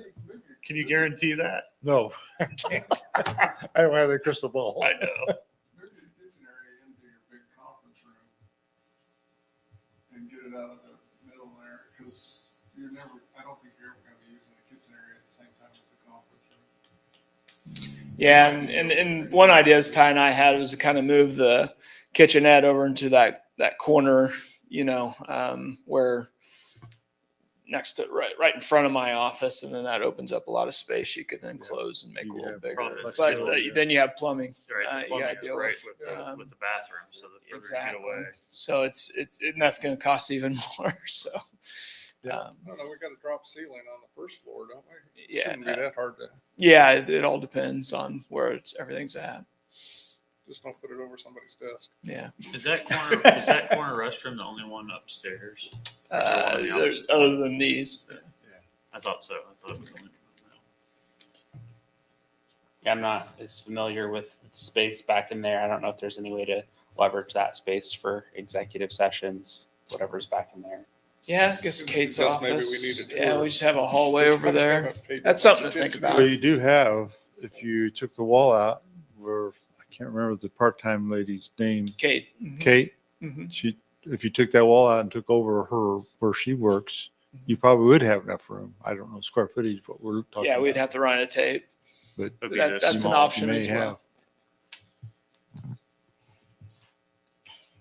Can you guarantee that? No, I can't. I don't have the crystal ball. I know. Move the kitchen area into your big conference room and get it out of the middle there, because I don't think you're ever gonna be using the kitchen area at the same time as the conference room. Yeah. And one idea is Ty and I had was to kind of move the kitchenette over into that corner, where next to right in front of my office, and then that opens up a lot of space you could then close and make You a little have bigger. problem But flexibility. then you have plumbing. Right, the You plumbing gotta is deal right with, with the bathroom, so the further exactly. you get away. So it's and that's going to cost even more. So Yeah. um, I don't know, we gotta drop ceiling on the first floor, don't we? Yeah. Shouldn't be that hard to, yeah, it all depends on where everything's at. just don't put it over somebody's desk. Yeah. Is that corner restroom the only one upstairs? Or is there one on the There's opposite? other than these. I thought so. I thought it was only. Yeah, I'm not as familiar with space back in there. I don't know if there's any way to leverage that space for executive sessions, whatever's back in there. Yeah, I guess Kate's Suggest maybe we office. need a Yeah, tour. we just have a hallway Just over have there. a paid That's something to think attention about. Well, you do have, if you took the wall out, where I can't remember the part-time lady's name, Kate. Kate. Mhm. If you took that wall out and took over her where she works, you probably would have enough room. I don't know square footage, but we're talking. Yeah, we'd about. have to run a tape. But It'd be That, this that's an small. option You may as well. have.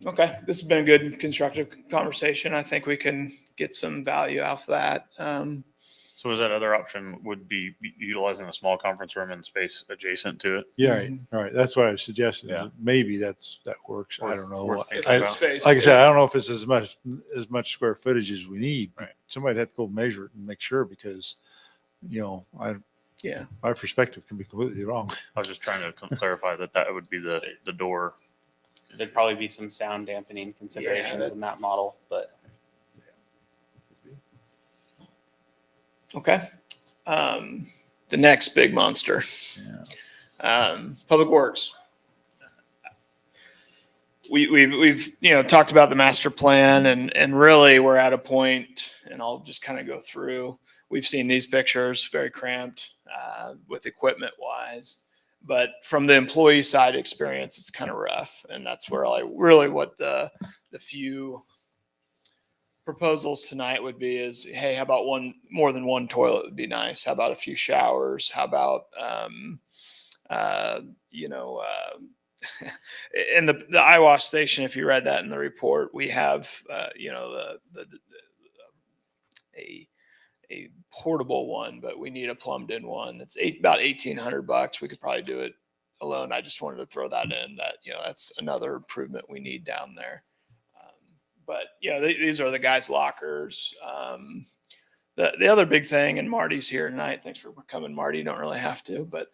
Okay, this has been a good constructive conversation. I think we can get some value out of that. So is that other option would be utilizing a small conference room and space adjacent to it? Yeah, right. All right. That's what I was suggesting. Yeah. Maybe that works. I Worth- don't know. worth thinking I- about. Space. Like I said, I don't know if it's as much square footage as we need. Right. Somebody'd have to go measure it and make sure, because, Yeah. my perspective can be completely wrong. I was just trying to clarify that would be the door. There'd probably be some sound dampening considerations in that model, but Okay. The next big monster. Public Works. we've talked about the master plan, and really we're at a point, and I'll just kind of go through. We've seen these pictures, very cramped with equipment wise, but from the employee side experience, it's kind of rough, and that's where what the few proposals tonight would be is, hey, how about more than one toilet would be nice? How about a few showers? How about in the eye wash station, if you read that in the report, we have a portable one, but we need a plumbed in one that's about $1,800. We could probably do it alone. I just wanted to throw that in, that that's another improvement we need down there. But these are the guys' lockers. The other big thing, and Marty's here tonight. Thanks for coming, Marty. You don't really have to, but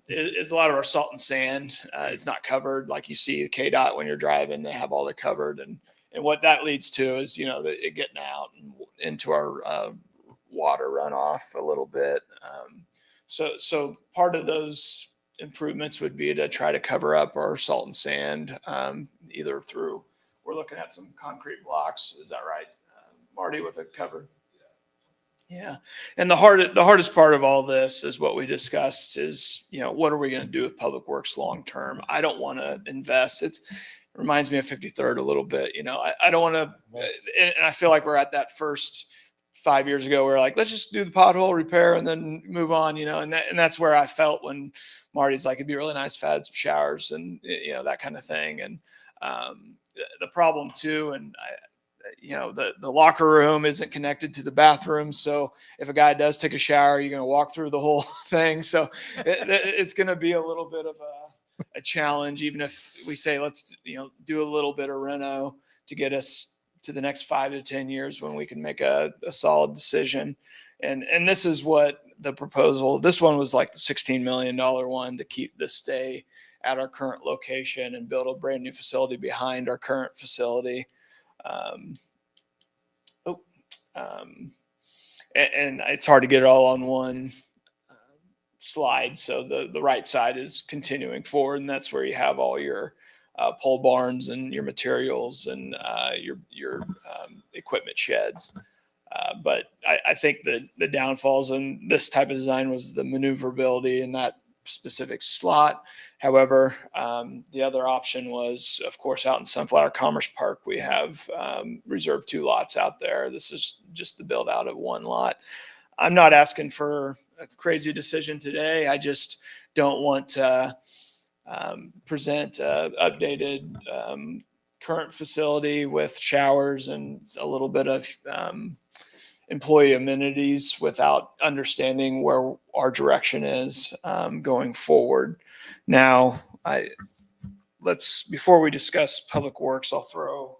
is a lot of our salt and sand. It's not covered like you see the KDOT when you're driving. They have all the covered, and what that leads to is it getting out and into our water runoff a little bit. So part of those improvements would be to try to cover up our salt and sand, either through. We're looking at some concrete blocks. Is that right, Marty, with a cover? Yeah. And the hardest part of all this is what we discussed is, what are we going to do with public works long term? I don't want to invest. It reminds me of 53rd a little bit. I don't want to, and I feel like we're at that first 5 years ago. We're like, let's just do the pothole repair and then move on, and that's where I felt when Marty's like, it'd be really nice if I had some showers and, that kind of thing. And, the problem too, and the locker room isn't connected to the bathroom. So if a guy does take a shower, you're going to walk through the whole thing. So it's going to be a little bit of a challenge, even if we say, let's, do a little bit of reno to get us to the next 5 to 10 years when we can make a solid decision. And this is what the proposal, this one was like the $16 million one to keep this stay at our current location and build a brand new facility behind our current facility. And it's hard to get it all on one slide. So the right side is continuing forward, and that's where you have all your pole barns and your materials and your equipment sheds. But I think the downfalls in this type of design was the maneuverability in that specific slot. However, the other option was, of course, out in Sunflower Commerce Park, we have reserved 2 lots out there. This is just the build out of 1 lot. I'm not asking for a crazy decision today. I just don't want to present an updated current facility with showers and a little bit of employee amenities without understanding where our direction is going forward. Now, before we discuss public works, I'll throw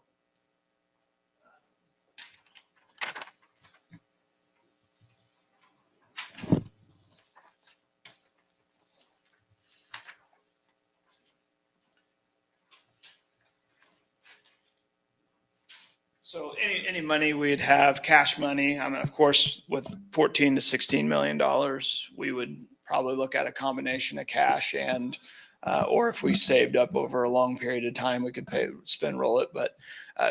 so any money we'd have, cash money. I mean, of course, with $14 to $16 million, we would probably look at a combination of cash and, or if we saved up over a long period of time, we could spend roll it. But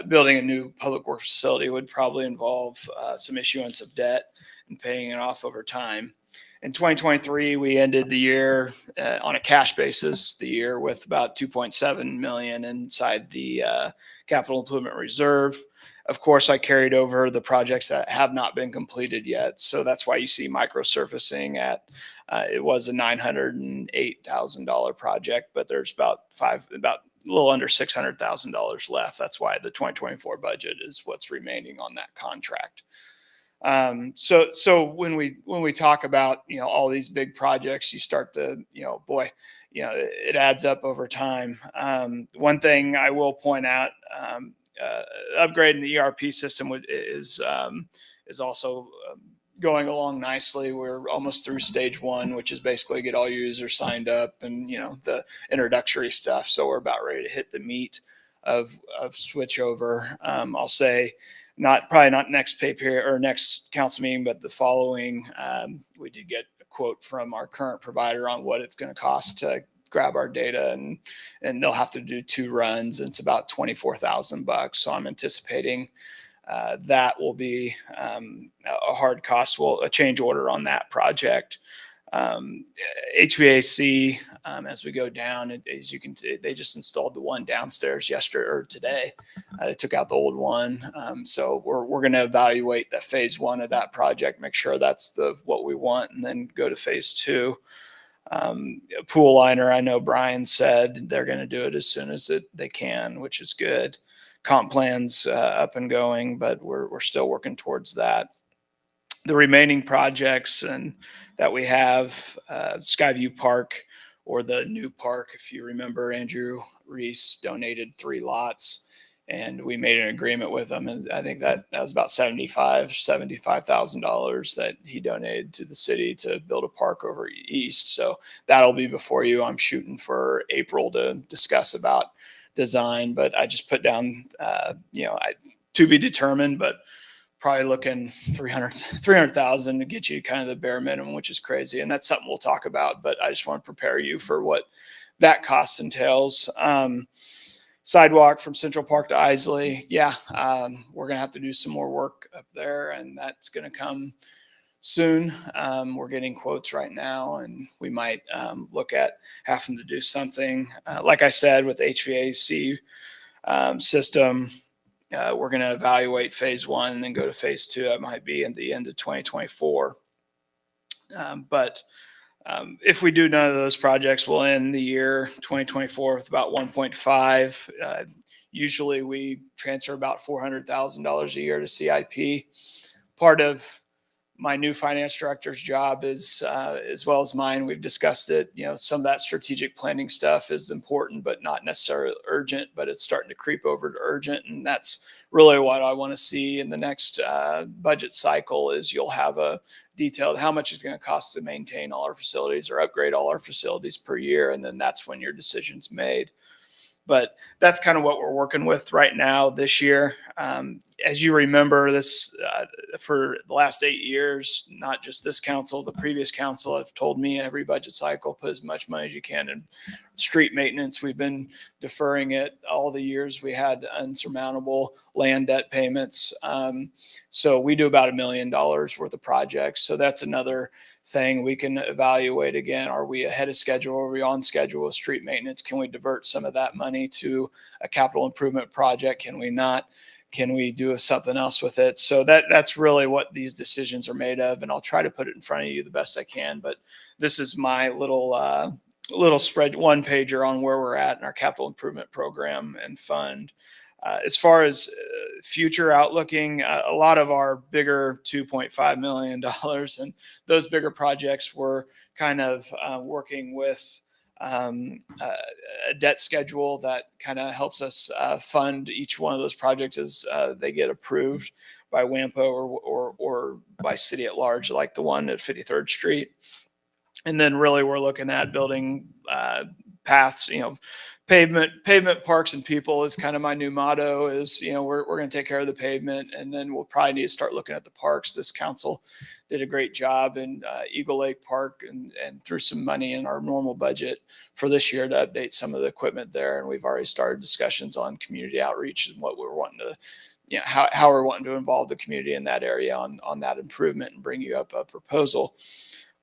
building a new public works facility would probably involve some issuance of debt and paying it off over time. In 2023, we ended the year on a cash basis, the year with about $2.7 million inside the capital improvement reserve. Of course, I carried over the projects that have not been completed yet. So that's why you see microsurfacing at, it was a $908,000 project, but there's about a little under $600,000 left. That's why the 2024 budget is what's remaining on that contract. So when we talk about, all these big projects, you start to, it adds up over time. One thing I will point out, upgrading the ERP system is also going along nicely. We're almost through stage 1, which is basically get all your users signed up and, the introductory stuff. So we're about ready to hit the meat of switch over. I'll say probably not next pay period or next council meeting, but the following, we did get a quote from our current provider on what it's going to cost to grab our data, and they'll have to do 2 runs. And it's about $24,000. So I'm anticipating that will be a hard cost, a change order on that project. HVAC, as we go down, as you can see, they just installed the one downstairs yesterday or today. They took out the old one. So we're going to evaluate the phase 1 of that project, make sure that's what we want, and then go to phase 2. Pool liner, I know Brian said they're going to do it as soon as they can, which is good. Comp plans up and going, but we're still working towards that. The remaining projects that we have, Skyview Park, or the new park, if you remember, Andrew Reese donated 3 lots, and we made an agreement with them. And I think that was about $75,000 that he donated to the city to build a park over east. So that'll be before you. I'm shooting for April to discuss about design, but I just put down, to be determined, but probably looking 300,000 to get you kind of the bare minimum, which is crazy. And that's something we'll talk about, but I just want to prepare you for what that cost entails. Sidewalk from Central Park to Isley. Yeah. We're going to have to do some more work up there, and that's going to come soon. We're getting quotes right now, and we might look at having to do something. Like I said, with HVAC system, we're going to evaluate phase 1 and then go to phase 2. That might be at the end of 2024. But if we do none of those projects, we'll end the year 2024 with about 1.5. Usually we transfer about $400,000 a year to CIP. Part of my new finance director's job is, as well as mine, we've discussed it. Some of that strategic planning stuff is important, but not necessarily urgent, but it's starting to creep over to urgent. And that's really what I want to see in the next budget cycle is you'll have a detailed how much it's going to cost to maintain all our facilities or upgrade all our facilities per year. And then that's when your decision's made. But that's kind of what we're working with right now this year. As you remember, this for the last 8 years, not just this council, the previous council have told me every budget cycle, put as much money as you can in street maintenance. We've been deferring it all the years. We had unsurmountable land debt payments. So we do about $1 million worth of projects. So that's another thing we can evaluate again. Are we ahead of schedule? Are we on schedule with street maintenance? Can we divert some of that money to a capital improvement project? Can we not? Can we do something else with it? So that's really what these decisions are made of. And I'll try to put it in front of you the best I can. But this is my little spread 1-pager on where we're at in our capital improvement program and fund. As far as future outlooking, a lot of our bigger $2.5 million and those bigger projects were kind of working with a debt schedule that kind of helps us fund each one of those projects as they get approved by WAMPO or by city at large, like the one at 53rd Street. And then really we're looking at building paths, pavement, parks, and people is kind of my new motto is, we're going to take care of the pavement, and then we'll probably need to start looking at the parks. This council did a great job in Eagle Lake Park and threw some money in our normal budget for this year to update some of the equipment there. And we've already started discussions on community outreach and what we're wanting to, how we're wanting to involve the community in that area on that improvement and bring you up a proposal.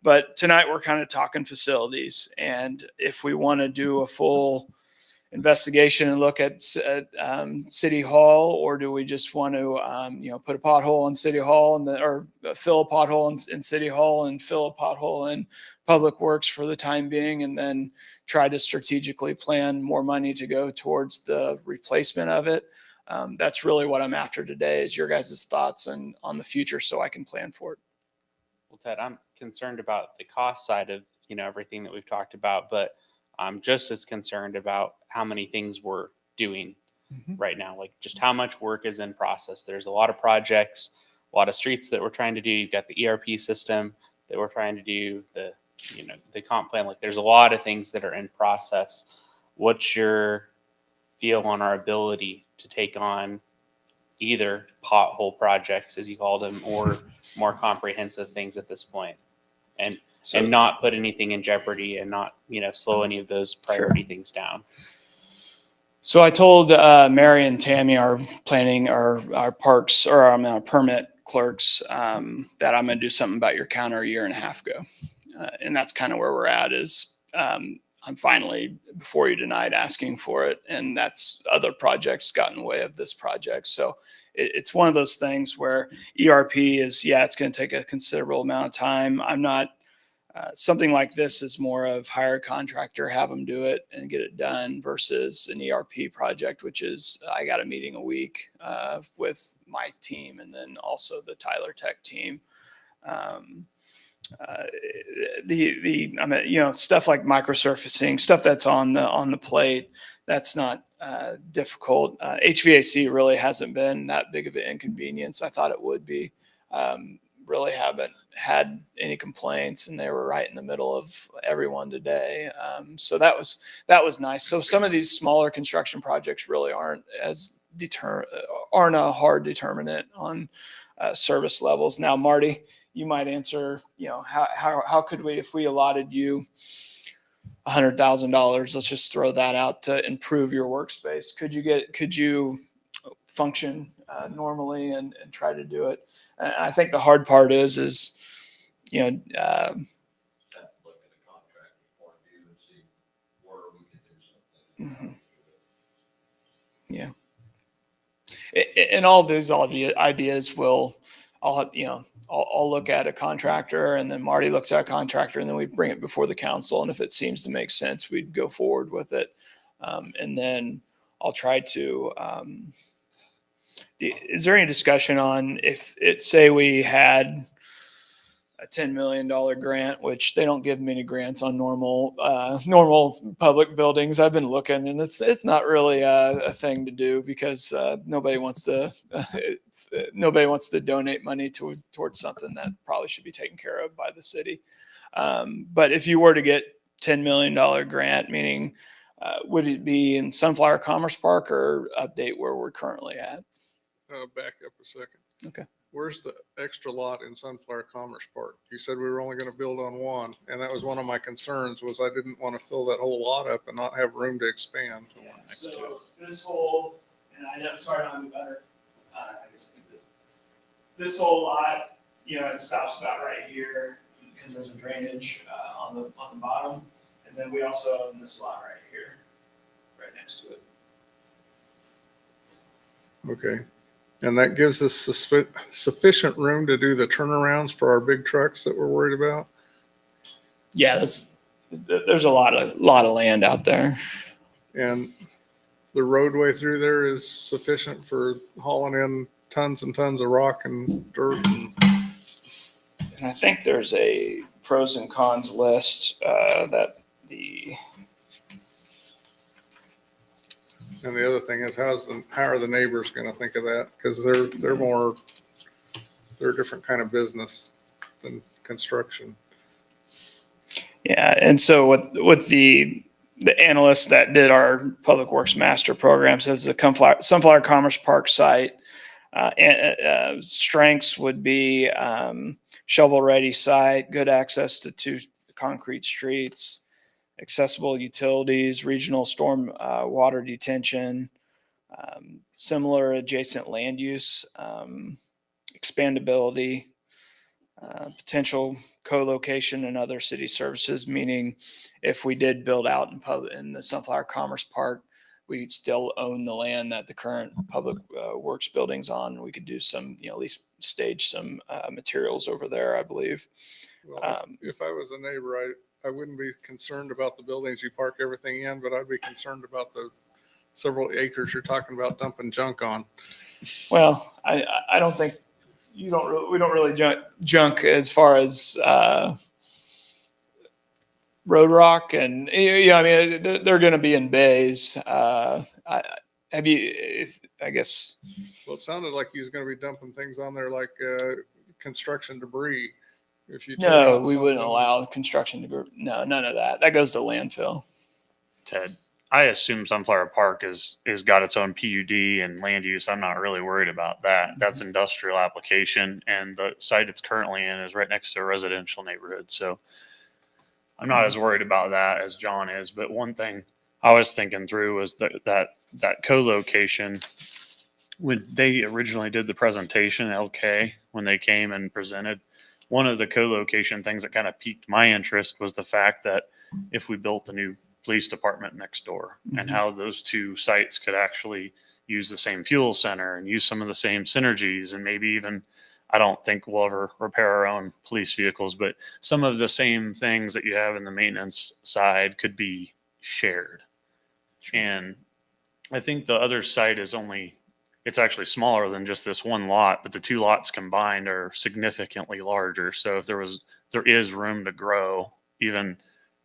But tonight we're kind of talking facilities, and if we want to do a full investigation and look at City Hall, or do we just want to put a pothole in City Hall or fill a pothole in City Hall and fill a pothole in Public Works for the time being, and then try to strategically plan more money to go towards the replacement of it? That's really what I'm after today, is your guys' thoughts on the future so I can plan for it. Well, Ted, I'm concerned about the cost side of everything that we've talked about, but I'm just as concerned about how many things we're doing right now, like just how much work is in process. There's a lot of projects, a lot of streets that we're trying to do. You've got the ERP system that we're trying to do, the comp plan. Like there's a lot of things that are in process. What's your feel on our ability to take on either pothole projects, as you called them, or more comprehensive things at this point? And So and not put anything in jeopardy and not, slow any of those priority things down. So I told Mary and Tammy, our planning, our parks, or our permit clerks, that I'm going to do something about your counter a year and a half ago. And that's kind of where we're at is I'm finally, before you denied, asking for it. And that's other projects got in the way of this project. So it's one of those things where ERP is, it's going to take a considerable amount of time. I'm not, something like this is more of hire a contractor, have them do it and get it done versus an ERP project, which is I got a meeting a week with my team and then also the Tyler Tech team. Stuff like microsurfacing, stuff that's on the plate, that's not difficult. HVAC really hasn't been that big of an inconvenience. I thought it would be. Really haven't had any complaints, and they were right in the middle of everyone today. So that was nice. So some of these smaller construction projects really aren't a hard determinant on service levels. Now, Marty, you might answer. How could we, if we allotted you $100,000, let's just throw that out to improve your workspace? Could you function normally and try to do it? And I think the hard part is Look at the contractor's point of view and see where we can do something. yeah. And all these ideas I'll look at a contractor, and then Marty looks at a contractor, and then we bring it before the council. And if it seems to make sense, we'd go forward with it. And then I'll try to, is there any discussion on if say we had a $10 million grant, which they don't give many grants on normal public buildings. I've been looking, and it's not really a thing to do because nobody wants to donate money towards something that probably should be taken care of by the city. But if you were to get $10 million grant, meaning would it be in Sunflower Commerce Park or update where we're currently at? Back up a second. Okay. Where's the extra lot in Sunflower Commerce Park? You said we were only going to build on one, and that was one of my concerns. Was I didn't want to fill that whole lot up and not have room to expand. Yeah, so this whole, and I'm sorry, I'm better. I guess this whole lot, it stops about right here because there's a drainage on the bottom, and then we also own this lot right here, right next to it. Okay. And that gives us sufficient room to do the turnarounds for our big trucks that we're worried about. Yeah, there's a lot of land out there. And the roadway through there is sufficient for hauling in tons and tons of rock and dirt. And I think there's a pros and cons list And the other thing is, how are the neighbors going to think of that? Because they're a different kind of business than construction. Yeah, and so what the analyst that did our Public Works Master Program says the Sunflower Commerce Park site strengths would be shovel-ready site, good access to 2 concrete streets, accessible utilities, regional storm water detention, similar adjacent land use, expandability, potential co-location and other city services, meaning if we did build out in the Sunflower Commerce Park, we'd still own the land that the current public works building's on. We could do some, at least stage some materials over there, I believe. Well, if I was a neighbor, I wouldn't be concerned about the buildings you park everything in, but I'd be concerned about the several acres you're talking about dumping junk on. Well, I don't think we don't really junk as far as road rock, and I mean they're going to be in bays. I guess. Well, it sounded like he was going to be dumping things on there like construction debris. If you No, we wouldn't allow construction to go. No, none of that. That goes to landfill. Ted, I assume Sunflower Park is got its own PUD and land use. I'm not really worried about that. That's industrial application, and the site it's currently in is right next to a residential neighborhood. So I'm not as worried about that as John is. But one thing I was thinking through was that co-location. When they originally did the presentation, LK, when they came and presented, one of the co-location things that kind of piqued my interest was the fact that if we built a new police department next door and how those two sites could actually use the same fuel center and use some of the same synergies, and maybe even, I don't think we'll ever repair our own police vehicles, but some of the same things that you have in the maintenance side could be shared. And I think the other site is it's actually smaller than just this one lot, but the two lots combined are significantly larger. So if there is room to grow, even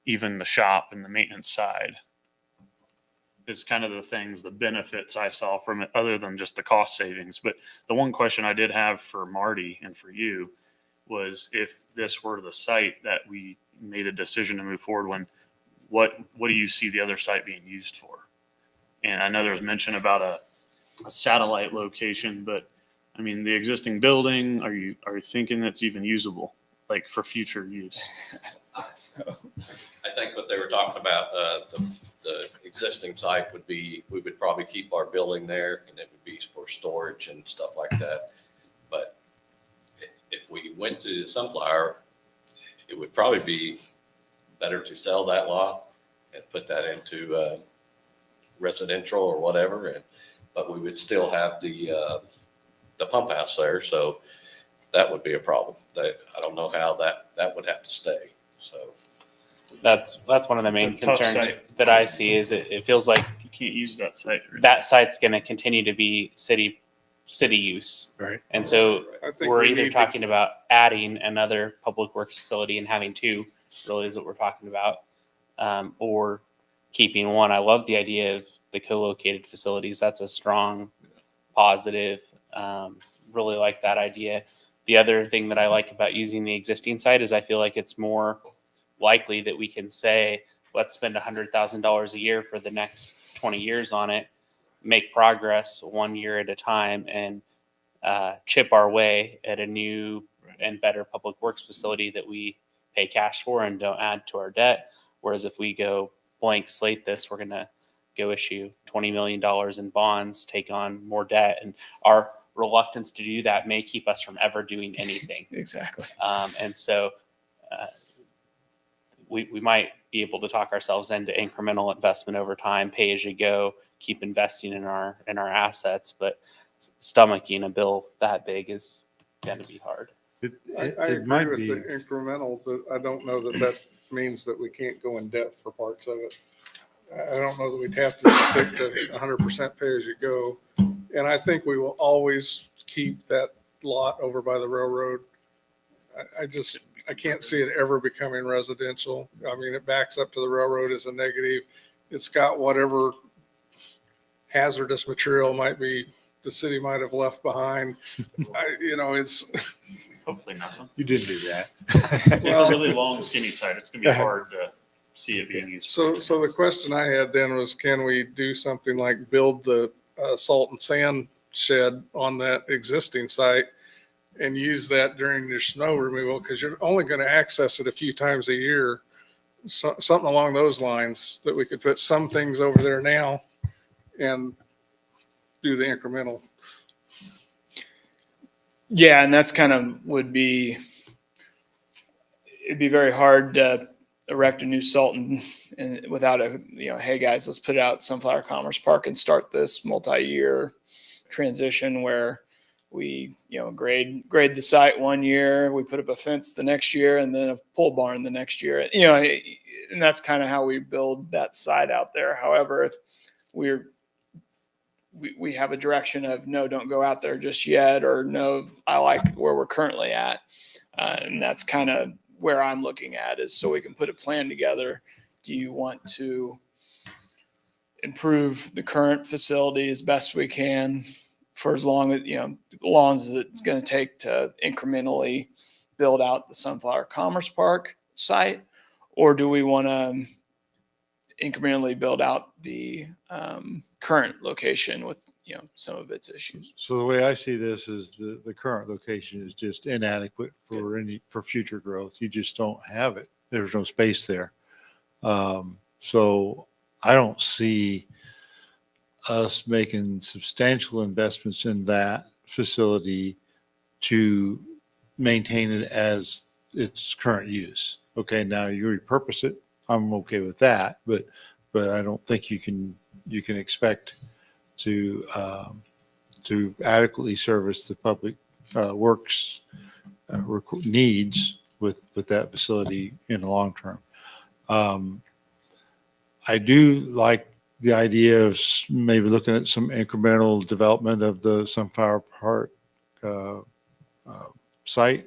the shop and the maintenance side is kind of the benefits I saw from it, other than just the cost savings. But the one question I did have for Marty and for you was, if this were the site that we made a decision to move forward, what do you see the other site being used for? And I know there was mention about a satellite location, but I mean, the existing building, are you thinking that's even usable, like for future use? I think what they were talking about, the existing site would be, we would probably keep our building there, and it would be for storage and stuff like that. But if we went to Sunflower, it would probably be better to sell that lot and put that into residential or whatever, but we would still have the pump house there, so that would be a problem. I don't know how that would have to stay. So That's one of the main It's a tough concerns site. that I see. Is it feels like You can't use that site. Right? that site's going to continue to be city use, Right. and so I think we're we either need to- talking about adding another public works facility and having two, really is what we're talking about, or keeping one. I love the idea of the co-located facilities. That's a strong positive. Really like that idea. The other thing that I like about using the existing site is I feel like it's more likely that we can say, let's spend $100,000 a year for the next 20 years on it, make progress 1 year at a time, and chip our way at a new and better public works facility that we pay cash for and don't add to our debt. Whereas if we go blank slate this, we're going to go issue $20 million in bonds, take on more debt. And our reluctance to do that may keep us from ever doing anything. Exactly. And so we might be able to talk ourselves into incremental investment over time, pay as you go, keep investing in our assets. But stomaching a bill that big is going to be hard. It I agree might with be. the incremental, but I don't know that means that we can't go in debt for parts of it. I don't know that we'd have to stick to 100% pay as you go. And I think we will always keep that lot over by the railroad. I can't see it ever becoming residential. I mean, it backs up to the railroad as a negative. It's got whatever hazardous material the city might have left behind. It's, Hopefully not. You didn't do that. It's a really long, skinny site. It's going to be hard to see it being used. so the question I had then was, can we do something like build the salt and sand shed on that existing site and use that during your snow removal? Because you're only going to access it a few times a year. So, something along those lines, that we could put some things over there now and do the incremental. Yeah, and that's kind of it'd be very hard to erect a new salt and without hey guys, let's put it out Sunflower Commerce Park and start this multi-year transition where we, grade the site 1 year, we put up a fence the next year, and then a pole barn the next year, and that's kind of how we build that site out there. However, if we have a direction of no, don't go out there just yet, or no, I like where we're currently at. And that's kind of where I'm looking at, is so we can put a plan together. Do you want to improve the current facility as best we can for as long as it's going to take to incrementally build out the Sunflower Commerce Park site? Or do we want to incrementally build out the current location with some of its issues? So the way I see this is the current location is just inadequate for future growth. You just don't have it there's no space there. So I don't see us making substantial investments in that facility to maintain it as its current use. Okay, now you repurpose it. I'm okay with that, but I don't think you can expect to adequately service the public works needs with that facility in the long term. I do like the idea of maybe looking at some incremental development of the Sunflower Park site.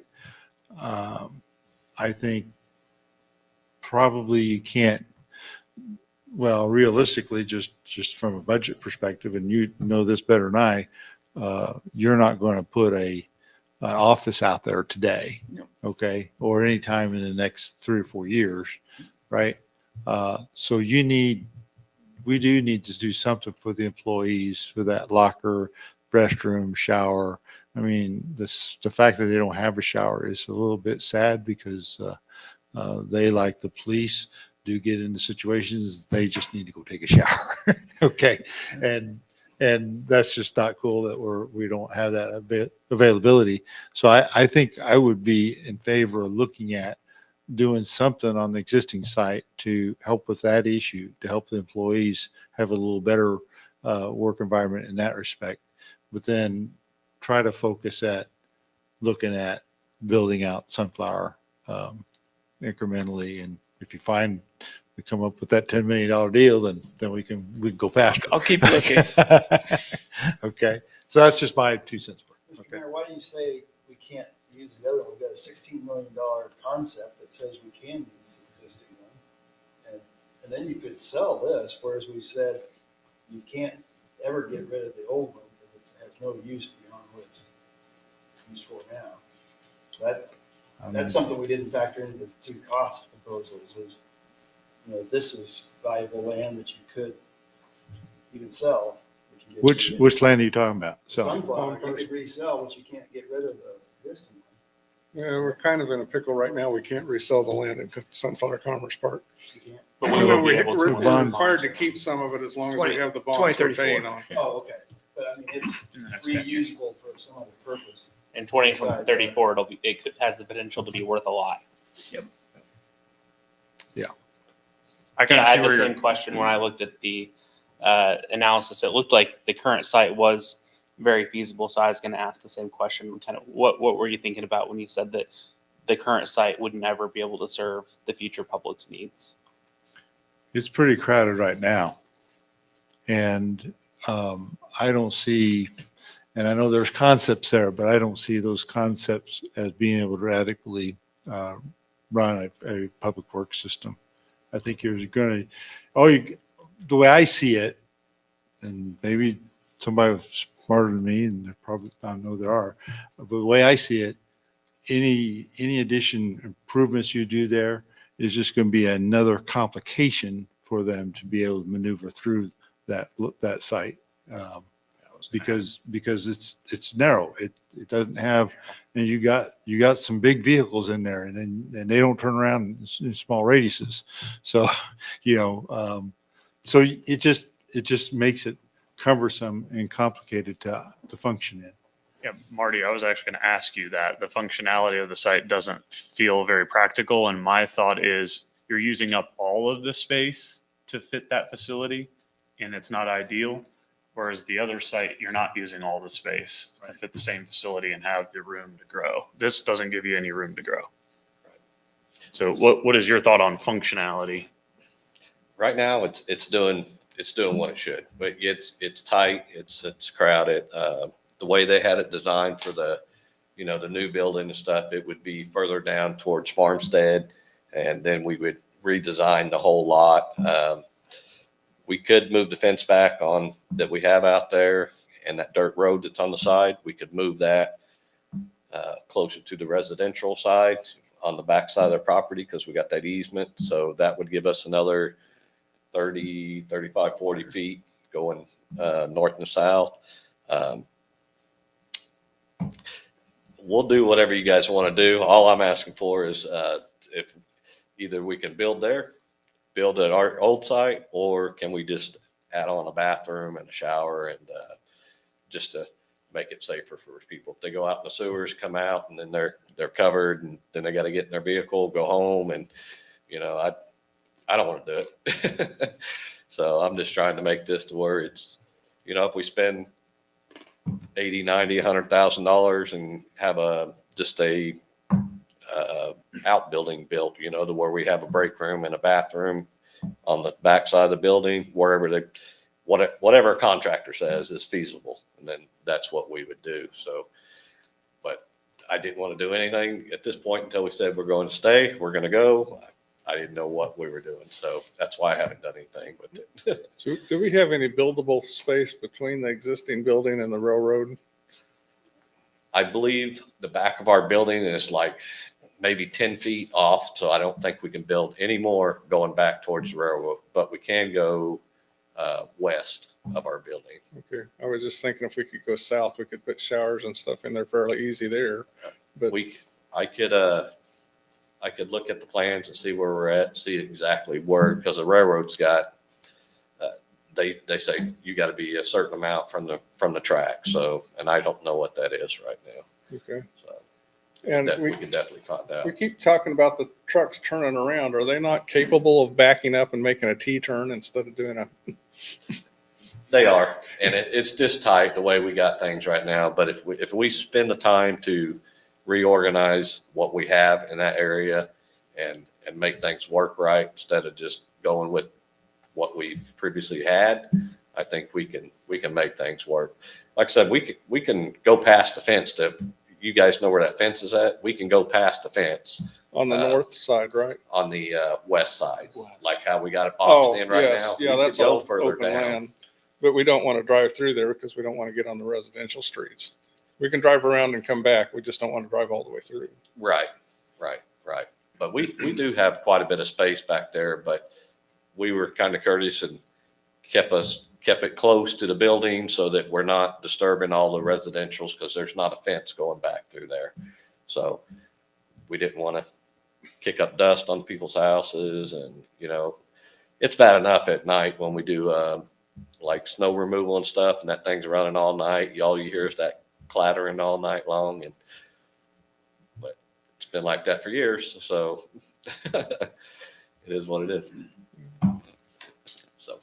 I think probably you can't, well, realistically, just from a budget perspective, and you know this better than I, you're not going to put an office out there today, okay, or anytime in the next 3 or 4 years, right? So we do need to do something for the employees, for that locker, restroom, shower. I mean, the fact that they don't have a shower is a little bit sad because they, like the police, do get into situations they just need to go take a shower. Okay, and that's just not cool that we don't have that availability. So I think I would be in favor of looking at doing something on the existing site to help with that issue, to help the employees have a little better work environment in that respect. But then try to focus at looking at building out Sunflower incrementally. And if you find we come up with that $10 million deal, then we can go faster. I'll keep looking. Okay. So that's just my 2 cents worth. Mr. Mayor, why do you say we can't use the other one? We've got a $16 million concept that says we can use the existing one. And then you could sell this, whereas we said you can't ever get rid of the old one because it has no use beyond what it's used for now. That's something we didn't factor into the 2 cost proposals was, this is valuable land that you could sell. Which land are you talking about? So Sunflower, you could resell, but you can't get rid of the existing one. Yeah, we're kind of in a pickle right now. We can't resell the land in Sunflower Commerce Park. You can't. But we will be We're able to. we're required to keep some of it as long as we have the bonds we're 2034. paying on. Oh, okay. But I mean, it's reusable for some other purpose. In 2034, it has the potential to be worth a lot. I kind Yeah, of I see had the where same question when I looked at the analysis. It looked like the current site was very feasible. So I was going to ask the same question. Kind of what were you thinking about when you said that the current site would never be able to serve the future public's needs? it's pretty crowded right now. And I don't see, and I know there's concepts there, but I don't see those concepts as being able to adequately run a public works system. I think you're going to, the way I see it, and maybe somebody smarter than me, and there probably, I know there are, but the way I see it, any addition improvements you do there is just going to be another complication for them to be able to maneuver through that site. Because it's narrow. It doesn't have, and you got some big vehicles in there, and they don't turn around in small radiuses. So, so it just makes it cumbersome and complicated to function in. Yeah, Marty, I was actually going to ask you that. The functionality of the site doesn't feel very practical. And my thought is you're using up all of the space to fit that facility, and it's not ideal. Whereas the other site, you're not using all the space to fit the same facility and have the room to grow. This doesn't give you any room to grow. So what is your thought on functionality? Right now, it's doing what it should, but it's tight, it's crowded. The way they had it designed for the new building and stuff, it would be further down towards Farmstead, and then we would redesign the whole lot. We could move the fence back on that we have out there, and that dirt road that's on the side, we could move that closer to the residential side on the back side of their property because we got that easement. So that would give us another 30, 35, 40 feet going north and south. We'll do whatever you guys want to do. All I'm asking for is if either we can build there, build at our old site, or can we just add on a bathroom and a shower and just to make it safer for people. If they go out in the sewers, come out, and then they're covered, and then they got to get in their vehicle, go home, and I don't want to do it. So I'm just trying to make this to where it's, if we spend 80, 90, $100,000 and have just a outbuilding built, to where we have a break room and a bathroom on the backside of the building, wherever whatever a contractor says is feasible. And then that's what we would do. So, but I didn't want to do anything at this point until we said, we're going to stay, we're going to go. I didn't know what we were doing. So that's why I haven't done anything with it. So do we have any buildable space between the existing building and the railroad? I believe the back of our building is like maybe 10 feet off. So I don't think we can build any more going back towards the railroad, but we can go west of our building. Okay. I was just thinking if we could go south, we could put showers and stuff in there fairly easy there. But I could look at the plans and see where we're at, see exactly where, because the railroad's got, they say you got to be a certain amount from the track. So, and I don't know what that is right now. okay. So And we can definitely find out. we keep talking about the trucks turning around. Are they not capable of backing up and making a T-turn instead of doing a? They are, and it's just tight the way we got things right now. But if we spend the time to reorganize what we have in that area and make things work right instead of just going with what we've previously had, I think we can make things work. Like I said, we can go past the fence to, you guys know where that fence is at. We can go past the fence On the north side, right? on the west side, West. like how we got it boxed in right yes. now. Yeah, We that's could go all further open down. land. But we don't want to drive through there because we don't want to get on the residential streets. We can drive around and come back. We just don't want to drive all the way through. Right. But we do have quite a bit of space back there, but we were kind of courteous and kept it close to the building so that we're not disturbing all the residentials, because there's not a fence going back through there. So we didn't want to kick up dust on people's houses. And, it's bad enough at night when we do like snow removal and stuff, and that thing's running all night. All you hear is that clattering all night long. But it's been like that for years. So it is what it is. So.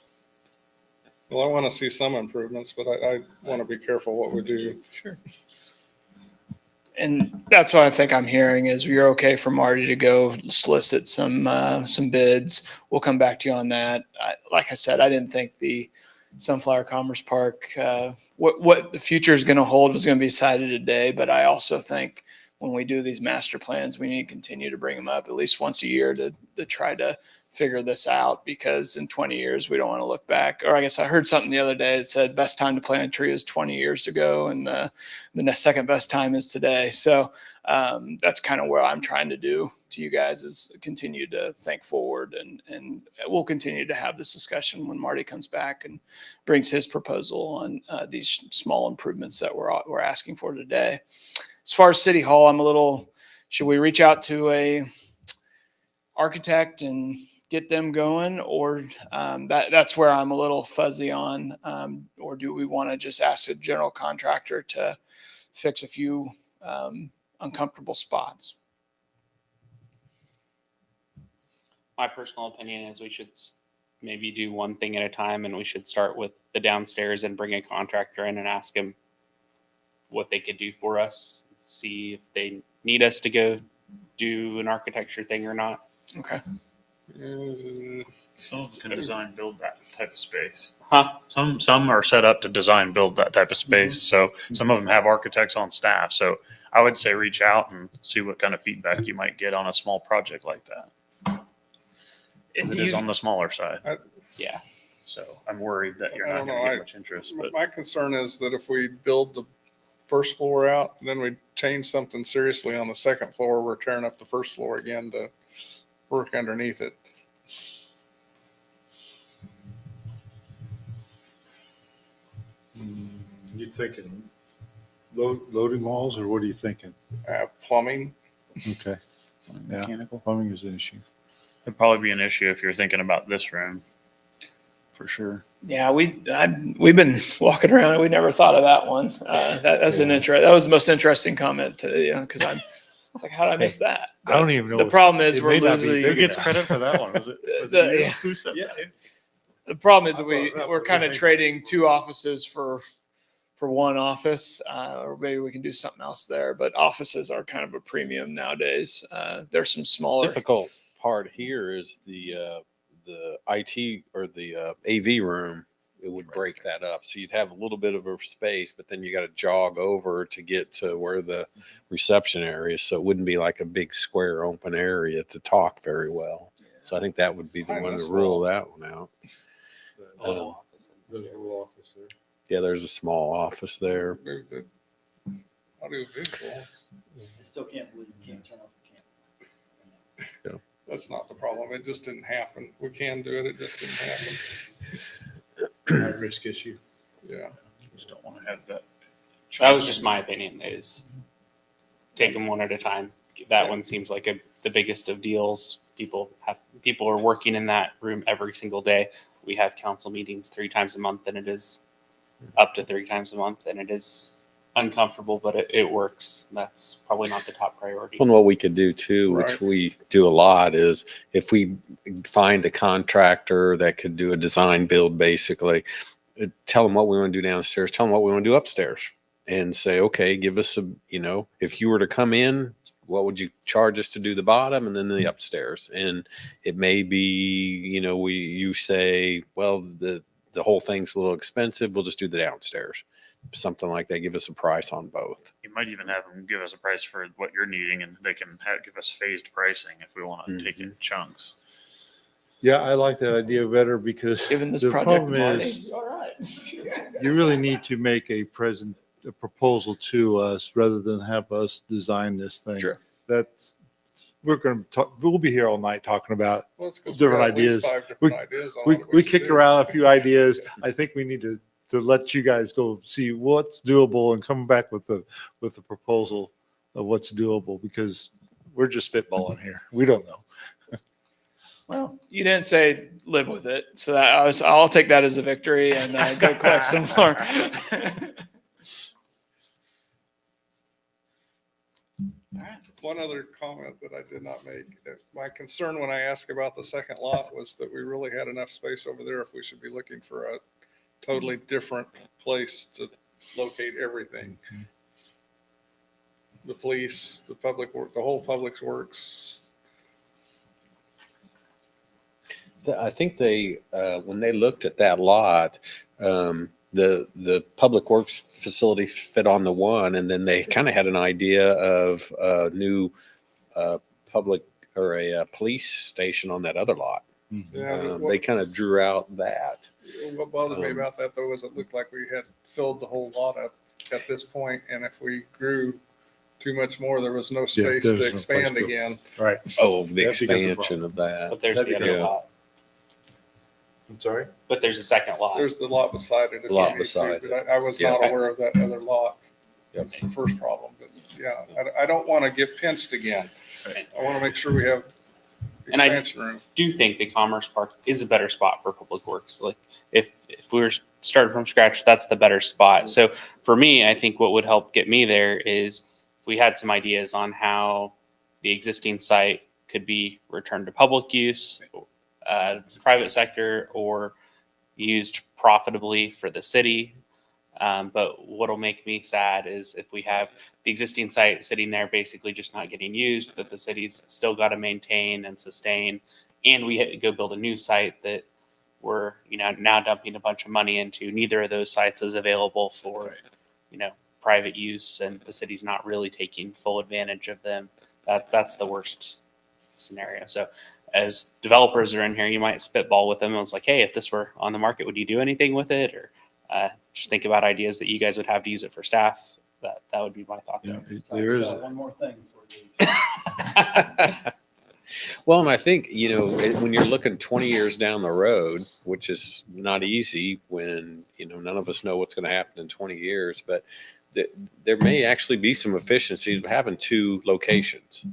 Well, I want to see some improvements, but I want to be careful what we do. Sure. And that's what I think I'm hearing is you're okay for Marty to go solicit some bids. We'll come back to you on that. Like I said, I didn't think the Sunflower Commerce Park, what the future is going to hold was going to be decided today. But I also think when we do these master plans, we need to continue to bring them up at least once a year to try to figure this out, because in 20 years, we don't want to look back. Or I guess I heard something the other day that said best time to plant a tree is 20 years ago, and the second best time is today. So that's kind of where I'm trying to do to you guys is continue to think forward, and we'll continue to have this discussion when Marty comes back and brings his proposal on these small improvements that we're asking for today. As far as City Hall, should we reach out to a architect and get them going, or that's where I'm a little fuzzy on, or do we want to just ask a general contractor to fix a few uncomfortable spots? My personal opinion is we should maybe do one thing at a time, and we should start with the downstairs and bring a contractor in and ask him what they could do for us, see if they need us to go do an architecture thing or not. Okay. Some of them can design, build that type of space. Huh? Some are set up to design, build that type of space. So some of them have architects on staff. So I would say reach out and see what kind of feedback you might get on a small project like that. It is on the smaller side. Yeah. So I'm worried that you're I not don't going know. to get much interest. But My concern is that if we build the first floor out, then we change something seriously on the second floor, we're tearing up the first floor again to work underneath it. You thinking loading malls, or what are you thinking? Plumbing, Okay. Yeah. mechanical. Plumbing is an issue. It'd probably be an issue if you're thinking about this room, for sure. Yeah, we've been walking around and we never thought of that one. That's an Yeah. that was the most interesting comment today, because I was like, how did I miss that? I don't even know. The if- problem is it we're may not be losing. big enough. credit for that one? Was it The- you? yeah. Who said Yeah, that? The problem is I that thought that we're would kind of make- trading two offices for one office, or maybe we can do something else there. But offices are kind of a premium nowadays. There's some smaller. Difficult part here is the IT or the AV room. It would break that up. So you'd have a little bit of a space, but then you got to jog over to get to where the reception area is. So it wouldn't be like a big square open area to talk very well. So I think that would be the Behind one this to rule wall. that one out. There's a little office there. Yeah, there's a small office there. There's the audio visuals. I still can't believe you can't turn off the camera. That's not the problem. It just didn't happen. We can do it. It just didn't happen. High risk issue. Yeah. Just don't want to have that. That was just my opinion. Is take them one at a time. That one seems like the biggest of deals. People are working in that room every single day. We have council meetings 3 times a month, and it is up to 3 times a month, and it is uncomfortable, but it works. That's probably not the top priority. And what we could do too, which Right. we do a lot, is if we find a contractor that could do a design build, basically, tell them what we want to do downstairs, tell them what we want to do upstairs, and say, okay, give us if you were to come in, what would you charge us to do the bottom and then the upstairs? And it may be, you say, well, the whole thing's a little expensive. We'll just do the downstairs. Something like that. Give us a price on both. You might even have them give us a price for what you're needing, and they can give us phased pricing if we want to take it in chunks. Yeah, I like that idea better because Given this the project problem money, is all right. you really need to make a proposal to us rather than have us design this thing. Sure. We're going to talk. We'll be here all night talking about. Well, it's 'cause we Different got at least ideas. 5 different ideas on We what should kick do. around a few ideas. I think we need to let you guys go see what's doable and come back with the proposal of what's doable, because we're just spitballing here. We don't know. Well, you didn't say live with it, so I'll take that as a victory and go collect some more. One other comment that I did not make. My concern when I asked about the second lot was that we really had enough space over there if we should be looking for a totally different place to locate everything. The police, the public work, the whole public works. I think they, when they looked at that lot, the public works facility fit on the one, and then they kind of had an idea of a new public or a police station on that other lot. Yeah, They kind of drew out that. what bothered me about that though was it looked like we had filled the whole lot up at this point, and if we grew too much more, there was no space there's no to place expand to go. again. Right. Oh, the That's because of the expansion of that. But there's That'd the be other good. lot. I'm sorry. But there's a second lot. There's the lot beside it. if Lot you need to, beside but I was Yeah. not aware of that other lot. Yep. That's the first problem, but yeah, I don't want to get pinched again. I want to make sure we have And I- expansion room. Do think the Commerce Park is a better spot for public works. Like if we were starting from scratch, that's the better spot. So for me, I think what would help get me there is if we had some ideas on how the existing site could be returned to public use, private sector, or used profitably for the city. But what'll make me sad is if we have the existing site sitting there basically just not getting used, that the city's still got to maintain and sustain, and we go build a new site that we're now dumping a bunch of money into. Neither of those sites is available for private use, and the city's not really taking full advantage of them. That's the worst scenario. So as developers are in here, you might spitball with them. I was like, hey, if this were on the market, would you do anything with it? Or just think about ideas that you guys would have to use it for staff. That would be my thought. Yeah, There. there is. So one more thing before you. Well, and I think, when you're looking 20 years down the road, which is not easy when, none of us know what's going to happen in 20 years, but there may actually be some efficiencies of having 2 locations,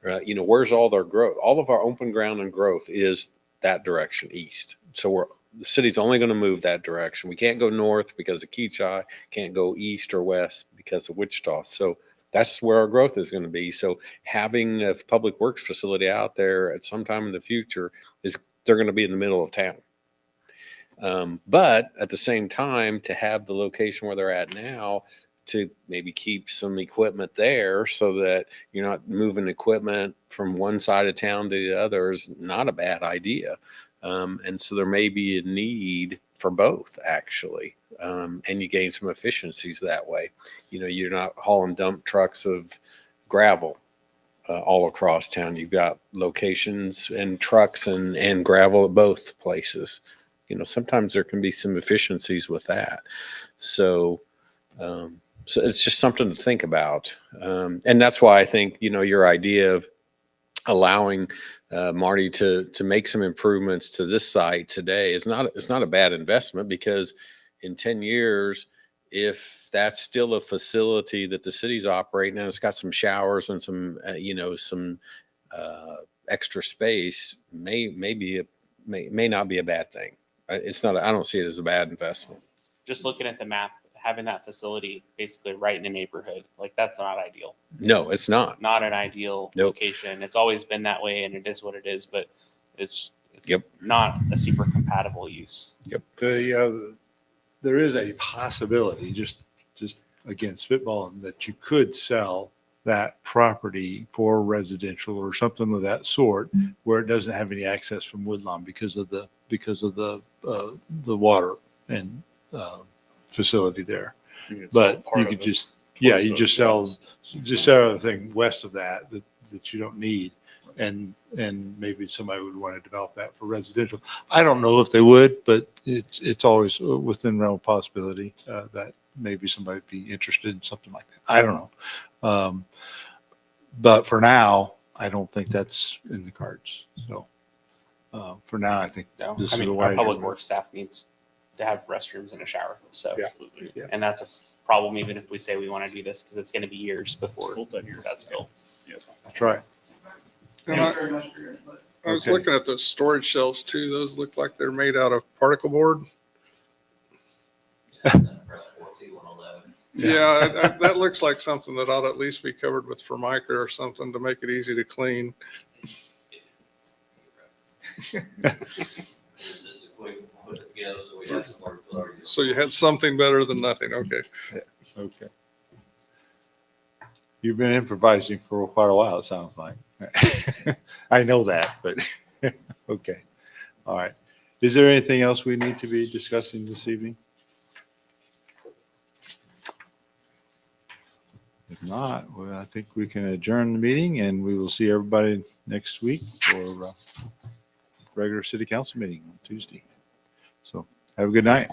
Where's all their growth? All of our open ground and growth is that direction east. So the city's only going to move that direction. We can't go north because of Keachai, can't go east or west because of Wichita. So that's where our growth is going to be. So having a public works facility out there at some time in the future they're going to be in the middle of town. But at the same time, to have the location where they're at now, to maybe keep some equipment there so that you're not moving equipment from one side of town to the other is not a bad idea. And so there may be a need for both, actually. And you gain some efficiencies that way. You're not hauling dump trucks of gravel all across town. You've got locations and trucks and gravel at both places. Sometimes there can be some efficiencies with that. So it's just something to think about. And that's why I think, your idea of allowing Marty to make some improvements to this site today it's not a bad investment, because in 10 years, if that's still a facility that the city's operating and it's got some showers and some extra space, may not be a bad thing. It's not. I don't see it as a bad investment. Just looking at the map, having that facility basically right in the neighborhood, like that's not ideal. No, it's not. Not an ideal Nope. location. It's always been that way, and it is what it is. But it's Yep. not a super compatible use. Yep. There is a possibility, just again, spitballing, that you could sell that property for residential or something of that sort, where it doesn't have any access from Woodlawn because of the water and facility there. But you could just sell the thing west of that you don't need, and maybe somebody would want to develop that for residential. I don't know if they would, but it's always within realm of possibility that maybe somebody would be interested in something like that. I don't know. But for now, I don't think that's in the cards. So for now, I think No, this is the our way. public works staff needs to have restrooms and a shower. So, Yeah. and that's a problem even if we say we want to do this, because it's going to be years before that's built. That's right. And I was Okay. looking at those storage shelves too. Those look like they're made out of particle board. Yeah, that looks like something that ought to at least be covered with Formica or something to make it easy to clean. So you had something better than nothing. Okay. Okay. You've been improvising for quite a while, it sounds like. I know that, but okay. All right. Is there anything else we need to be discussing this evening? If not, well, I think we can adjourn the meeting, and we will see everybody next week for regular city council meeting on Tuesday. So have a good night.